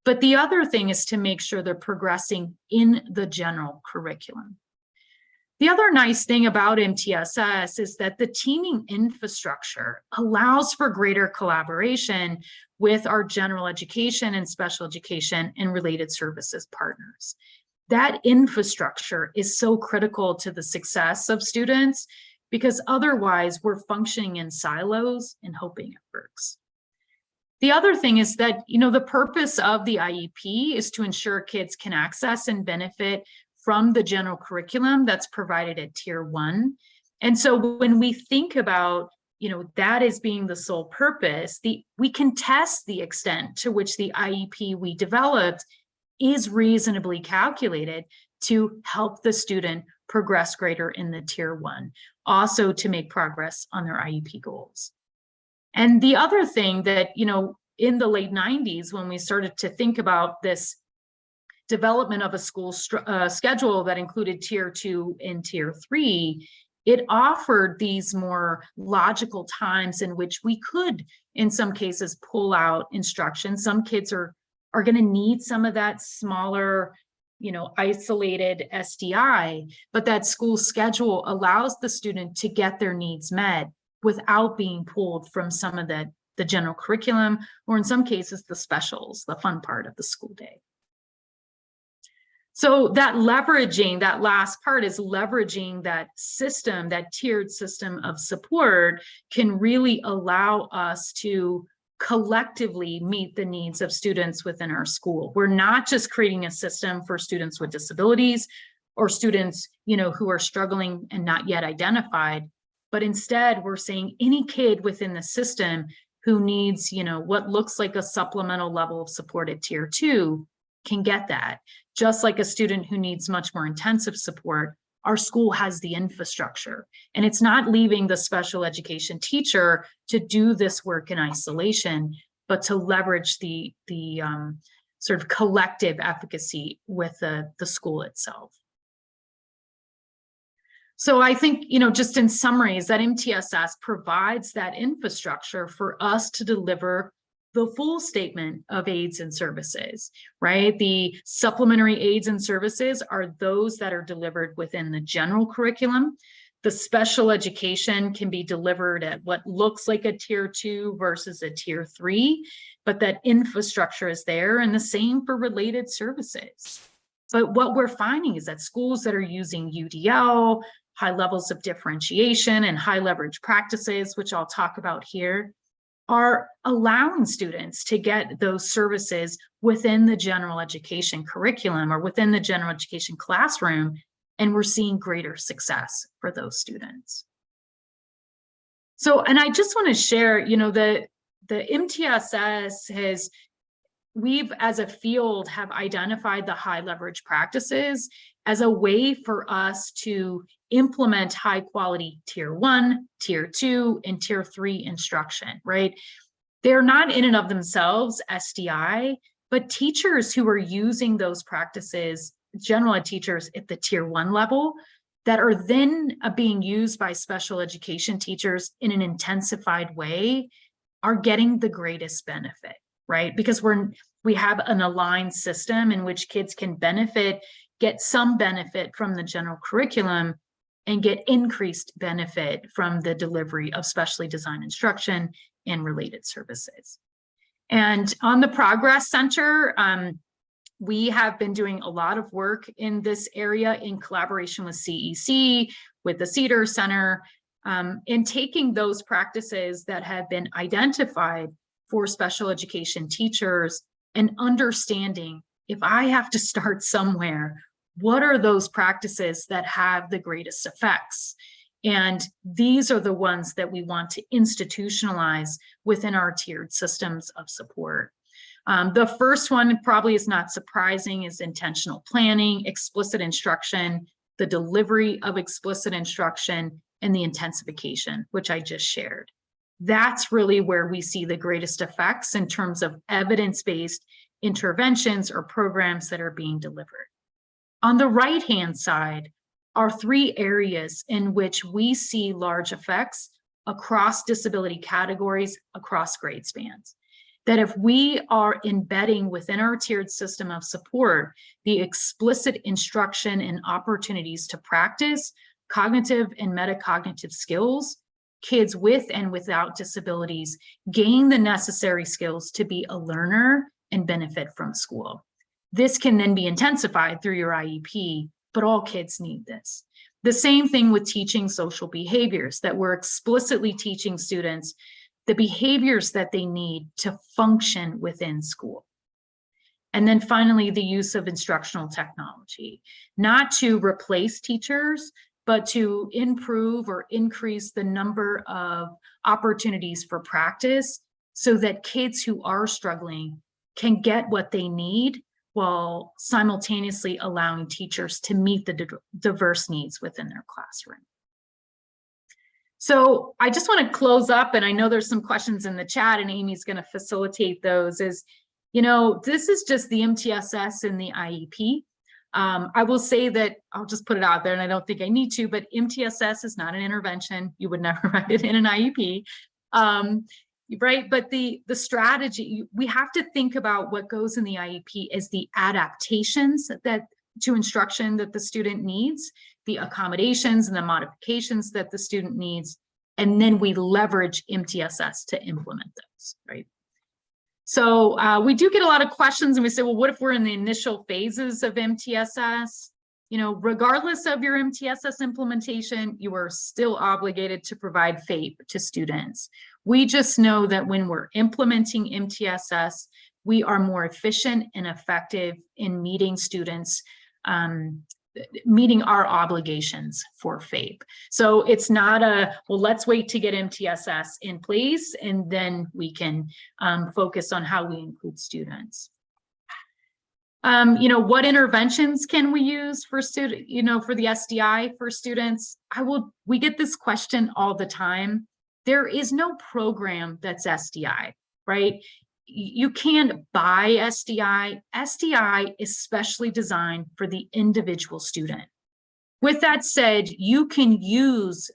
S2: But the other thing is to make sure they're progressing in the general curriculum. The other nice thing about MTSS is that the teaming infrastructure allows for greater collaboration with our general education and special education and related services partners. That infrastructure is so critical to the success of students, because otherwise we're functioning in silos and hoping it works. The other thing is that, you know, the purpose of the IEP is to ensure kids can access and benefit from the general curriculum that's provided at tier 1. And so when we think about, you know, that as being the sole purpose, we can test the extent to which the IEP we developed is reasonably calculated to help the student progress greater in the tier 1, also to make progress on their IEP goals. And the other thing that, you know, in the late 90s, when we started to think about this development of a school schedule that included tier 2 and tier 3, it offered these more logical times in which we could, in some cases, pull out instruction. Some kids are going to need some of that smaller, you know, isolated SDI, but that school schedule allows the student to get their needs met without being pulled from some of the general curriculum, or in some cases, the specials, the fun part of the school day. So that leveraging, that last part is leveraging that system, that tiered system of support can really allow us to collectively meet the needs of students within our school. We're not just creating a system for students with disabilities or students, who are struggling and not yet identified, but instead we're saying any kid within the system who needs, what looks like a supplemental level of support at tier 2 can get that. Just like a student who needs much more intensive support, our school has the infrastructure, and it's not leaving the special education teacher to do this work in isolation, but to leverage the sort of collective efficacy with the school itself. So I think, just in summary, is that MTSS provides that infrastructure for us to deliver the full statement of aids and services, right? The supplementary aids and services are those that are delivered within the general curriculum. The special education can be delivered at what looks like a tier 2 versus a tier 3, but that infrastructure is there, and the same for related services. But what we're finding is that schools that are using UDL, high levels of differentiation, and high leverage practices, which I'll talk about here, are allowing students to get those services within the general education curriculum or within the general education classroom, and we're seeing greater success for those students. So, and I just want to share, the MTSS we've as a field have identified the high leverage practices as a way for us to implement high quality tier 1, tier 2, and tier 3 instruction, right? They're not in and of themselves SDI, but teachers who are using those practices, general ed teachers at the tier 1 level, that are then being used by special education teachers in an intensified way, are getting the greatest benefit, right? Because we have an aligned system in which kids can get some benefit from the general curriculum and get increased benefit from the delivery of specially designed instruction and related services. And on the Progress Center, we have been doing a lot of work in this area in collaboration with CEC, with the Cedar Center, in taking those practices that have been identified for special education teachers and understanding, if I have to start somewhere, what are those practices that have the greatest effects? And these are the ones that we want to institutionalize within our tiered systems of support. The first one probably is not surprising, is intentional planning, explicit instruction, the delivery of explicit instruction, and the intensification, which I just shared. That's really where we see the greatest effects in terms of evidence-based interventions or programs that are being delivered. On the right-hand side are 3 areas in which we see large effects across disability categories, across grade spans. That if we are embedding within our tiered system of support the explicit instruction and opportunities to practice cognitive and metacognitive skills, kids with and without disabilities gain the necessary skills to be a learner and benefit from school. This can then be intensified through your IEP, but all kids need this. The same thing with teaching social behaviors, that we're explicitly teaching students the behaviors that they need to function within school. And then finally, the use of instructional technology, not to replace teachers, but to improve or increase the number of opportunities for practice so that kids who are struggling can get what they need while simultaneously allowing teachers to meet the diverse needs within their classroom. So I just want to close up, and I know there's some questions in the chat and Amy's going to facilitate those, is, this is just the MTSS and the IEP. I will say that, I'll just put it out there, and I don't think I need to, but MTSS is not an intervention. You would never write it in an IEP. Right, but the strategy, we have to think about what goes in the IEP as the adaptations to instruction that the student needs, the accommodations and the modifications that the student needs, and then we leverage MTSS to implement those, right? So we do get a lot of questions, and we say, well, what if we're in the initial phases of MTSS? You know, regardless of your MTSS implementation, you are still obligated to provide FAPE to students. We just know that when we're implementing MTSS, we are more efficient and effective in meeting students, meeting our obligations for FAPE. So it's not a, well, let's wait to get MTSS in place and then we can focus on how we include students. You know, what interventions can we use for student, you know, for the SDI for students? We get this question all the time. There is no program that's SDI, right? You can't buy SDI. SDI is specially designed for the individual student. With that said, you can use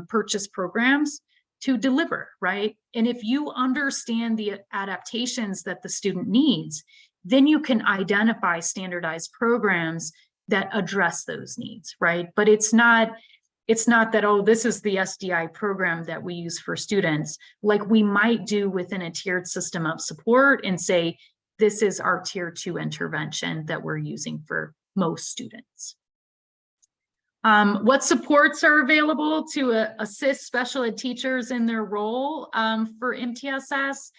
S2: purchase programs to deliver, right? And if you understand the adaptations that the student needs, then you can identify standardized programs that address those needs, right? But it's not that, oh, this is the SDI program that we use for students, like we might do within a tiered system of support and say, this is our tier 2 intervention that we're using for most students. What supports are available to assist special ed teachers in their role for MTSS?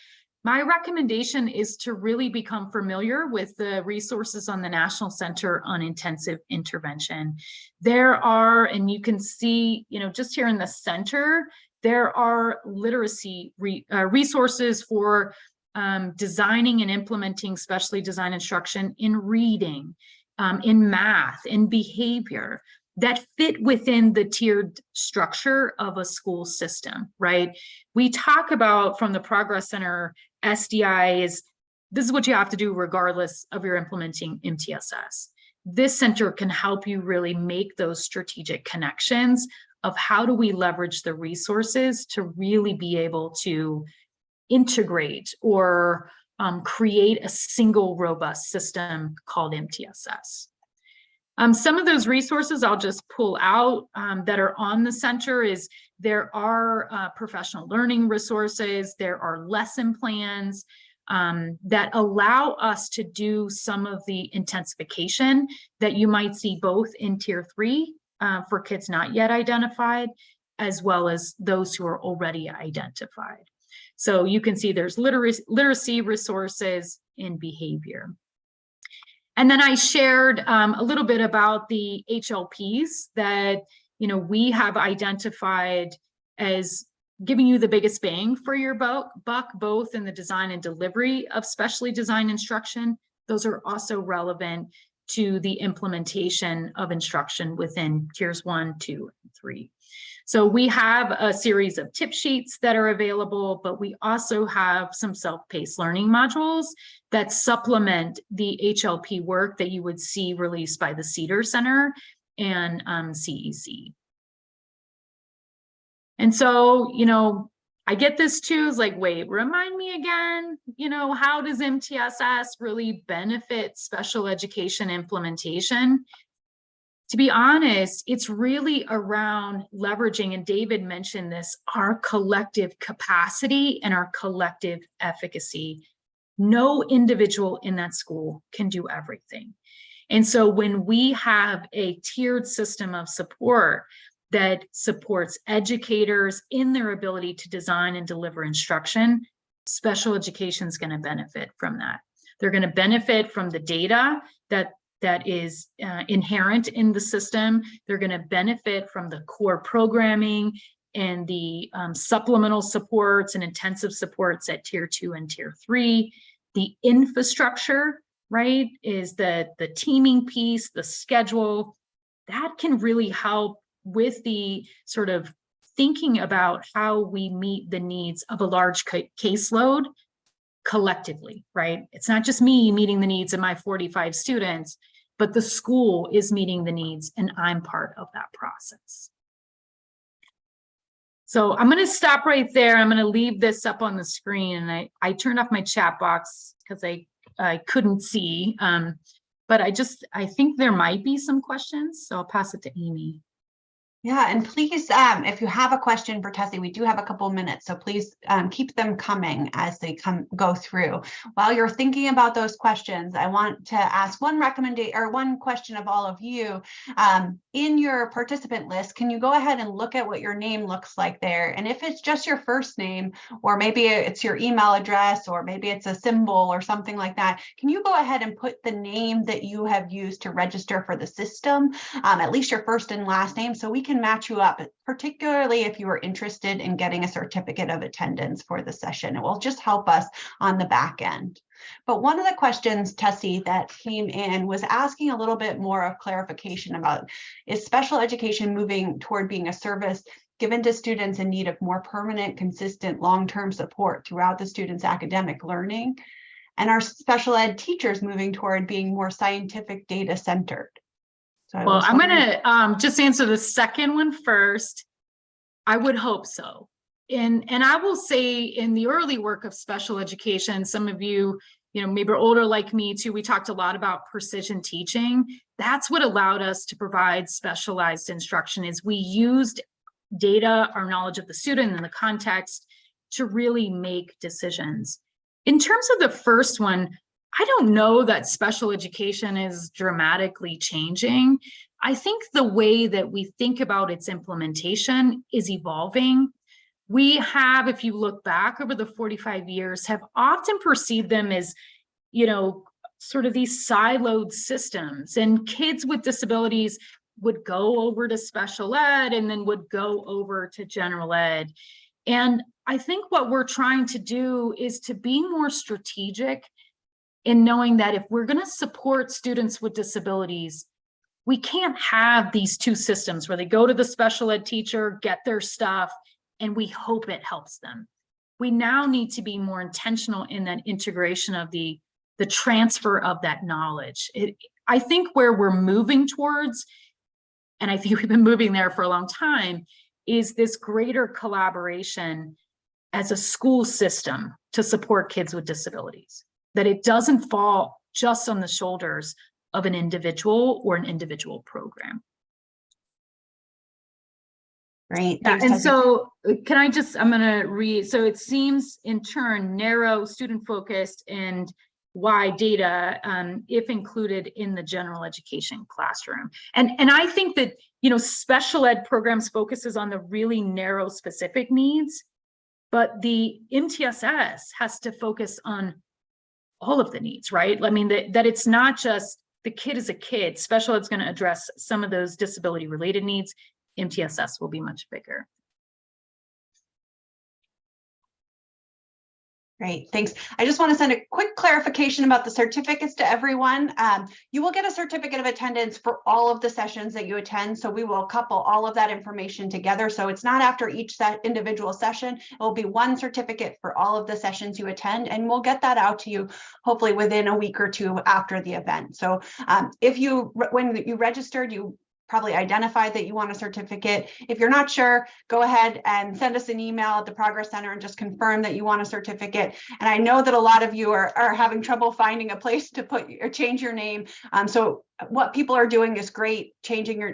S2: My recommendation is to really become familiar with the resources on the National Center on Intensive Intervention. There are, and you can see, you know, just here in the center, there are literacy resources for designing and implementing specially designed instruction in reading, in math, in behavior, that fit within the tiered structure of a school system, right? We talk about from the Progress Center, SDI this is what you have to do regardless of your implementing MTSS. This center can help you really make those strategic connections of how do we leverage the resources to really be able to integrate or create a single robust system called MTSS. Some of those resources I'll just pull out that are on the center is there are professional learning resources, there are lesson plans that allow us to do some of the intensification that you might see both in tier 3 for kids not yet identified, as well as those who are already identified. So you can see there's literacy resources in behavior. And then I shared a little bit about the HLPs that, you know, we have identified as giving you the biggest bang for your buck, both in the design and delivery of specially designed instruction. Those are also relevant to the implementation of instruction within tiers 1, 2, and 3. So we have a series of tip sheets that are available, but we also have some self-paced learning modules that supplement the HLP work that you would see released by the Cedar Center and CEC. And so, you know, I get this too, is like, wait, remind me again, you know, how does MTSS really benefit special education implementation? To be honest, it's really around leveraging, and David mentioned this, our collective capacity and our collective efficacy. No individual in that school can do everything. And so when we have a tiered system of support that supports educators in their ability to design and deliver instruction, special education is going to benefit from that. They're going to benefit from the data that is inherent in the system. They're going to benefit from the core programming and the supplemental supports and intensive supports at tier 2 and tier 3. The infrastructure, right, is the teaming piece, the schedule, that can really help with the sort of thinking about how we meet the needs of a large caseload collectively, right? It's not just me meeting the needs of my 45 students, but the school is meeting the needs and I'm part of that process. So I'm going to stop right there. I'm going to leave this up on the screen, and I turned off my chat box because I couldn't see, but I think there might be some questions, so I'll pass it to Amy.
S1: Yeah, and please, if you have a question for Tessie, we do have a couple minutes, so please keep them coming as they go through. While you're thinking about those questions, I want to ask one recommendation or one question of all of you. In your participant list, can you go ahead and look at what your name looks like there? And if it's just your first name, or maybe it's your email address, or maybe it's a symbol or something like that, can you go ahead and put the name that you have used to register for the system, at least your first and last name, so we can match you up, particularly if you are interested in getting a certificate of attendance for the session. It will just help us on the back end. But one of the questions, Tessie, that came in was asking a little bit more of clarification about, is special education moving toward being a service given to students in need of more permanent, consistent, long-term support throughout the student's academic learning? And are special ed teachers moving toward being more scientific data centered?
S2: Well, I'm going to just answer the second one first. I would hope so. And I will say in the early work of special education, some of you, maybe are older like me too, we talked a lot about precision teaching. That's what allowed us to provide specialized instruction, is we used data, our knowledge of the student and the context to really make decisions. In terms of the first one, I don't know that special education is dramatically changing. I think the way that we think about its implementation is evolving. We have, if you look back over the 45 years, have often perceived them as, sort of these siloed systems, and kids with disabilities would go over to special ed and then would go over to general ed. And I think what we're trying to do is to be more strategic in knowing that if we're going to support students with disabilities, we can't have these two systems where they go to the special ed teacher, get their stuff, and we hope it helps them. We now need to be more intentional in that integration of the transfer of that knowledge. I think where we're moving towards, and I think we've been moving there for a long time, is this greater collaboration as a school system to support kids with disabilities. That it doesn't fall just on the shoulders of an individual or an individual program.
S1: Great.
S2: Yeah, and so can I just, I'm going to read, so it seems in turn narrow, student focused, and wide data if included in the general education classroom. And I think that, special ed programs focuses on the really narrow specific needs, but the MTSS has to focus on all of the needs, right? I mean, that it's not just the kid is a kid. Special ed's going to address some of those disability related needs. MTSS will be much bigger.
S1: Great, thanks. I just want to send a quick clarification about the certificates to everyone. You will get a certificate of attendance for all of the sessions that you attend. So we will couple all of that information together. So it's not after each individual session. It will be one certificate for all of the sessions you attend, and we'll get that out to you hopefully within a week or two after the event. So when you registered, you probably identified that you want a certificate. If you're not sure, go ahead and send us an email at the Progress Center and just confirm that you want a certificate. And I know that a lot of you are having trouble finding a place to put or change your name. So what people are doing is great,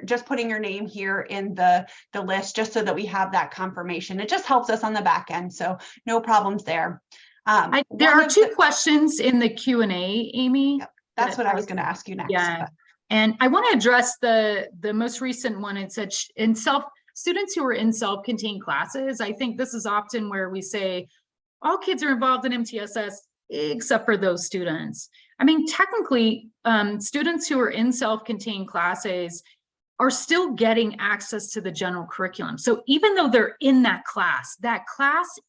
S1: just putting your name here in the list, just so that we have that confirmation. It just helps us on the back end. So no problems there.
S2: There are two questions in the Q&A, Amy.
S1: Yep, that's what I was going to ask you next.
S2: Yeah. And I want to address the most recent one. It said students who are in self-contained classes. I think this is often where we say all kids are involved in MTSS except for those students. I mean, technically, students who are in self-contained classes are still getting access to the general curriculum. So even though they're in that class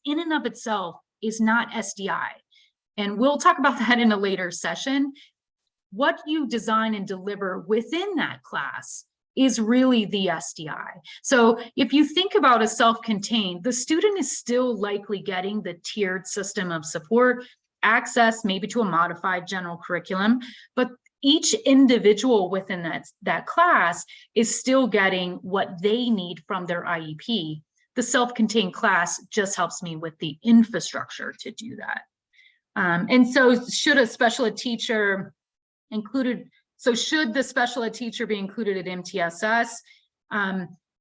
S2: in and of itself is not SDI. And we'll talk about that in a later session. What you design and deliver within that class is really the SDI. So if you think about a self-contained, the student is still likely getting the tiered system of support, access maybe to a modified general curriculum, but each individual within that class is still getting what they need from their IEP. The self-contained class just helps me with the infrastructure to do that. And so should a special ed teacher should the special ed teacher be included at MTSS?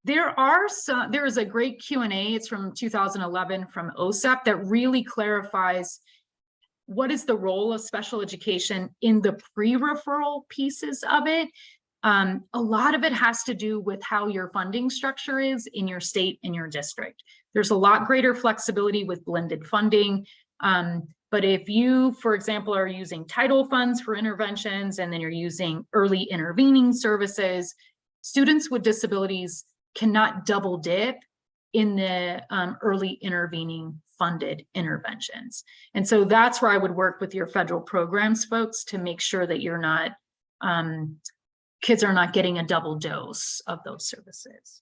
S2: There is a great Q&A. It's from 2011 from OSEP that really clarifies what is the role of special education in the pre-referral pieces of it. A lot of it has to do with how your funding structure is in your state and your district. There's a lot greater flexibility with blended funding. But if you, for example, are using title funds for interventions and then you're using early intervening services, students with disabilities cannot double dip in the early intervening funded interventions. And so that's where I would work with your federal programs folks to make sure that you're not, kids are not getting a double dose of those services.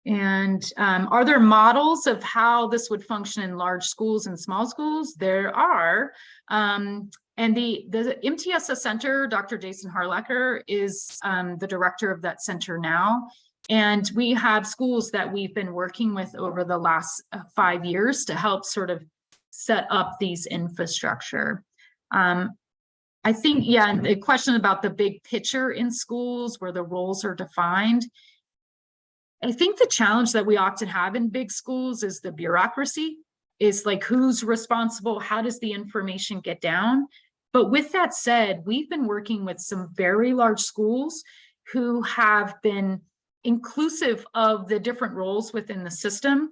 S2: And are there models of how this would function in large schools and small schools? There are. And the MTSS Center, Dr. Jason Harlecker is the director of that center now. And we have schools that we've been working with over the last 5 years to help sort of set up these infrastructure. I think, yeah, the question about the big picture in schools where the roles are defined. I think the challenge that we often have in big schools is the bureaucracy, is like who's responsible, how does the information get down? But with that said, we've been working with some very large schools who have been inclusive of the different roles within the system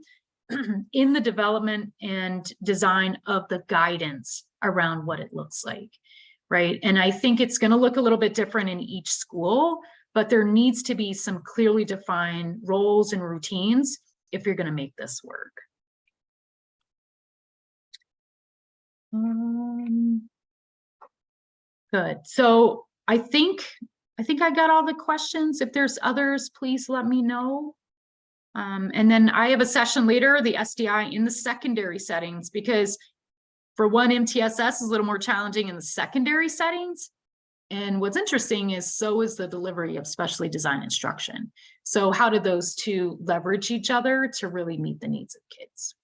S2: in the development and design of the guidance around what it looks like, right? And I think it's going to look a little bit different in each school, but there needs to be some clearly defined roles and routines if you're going to make this work. Good. So I think I got all the questions. If there's others, please let me know. And then I have a session later, the SDI in the secondary settings, because for one, MTSS is a little more challenging in the secondary settings. And what's interesting is so is the delivery of specially designed instruction. So how do those two leverage each other to really meet the needs of kids?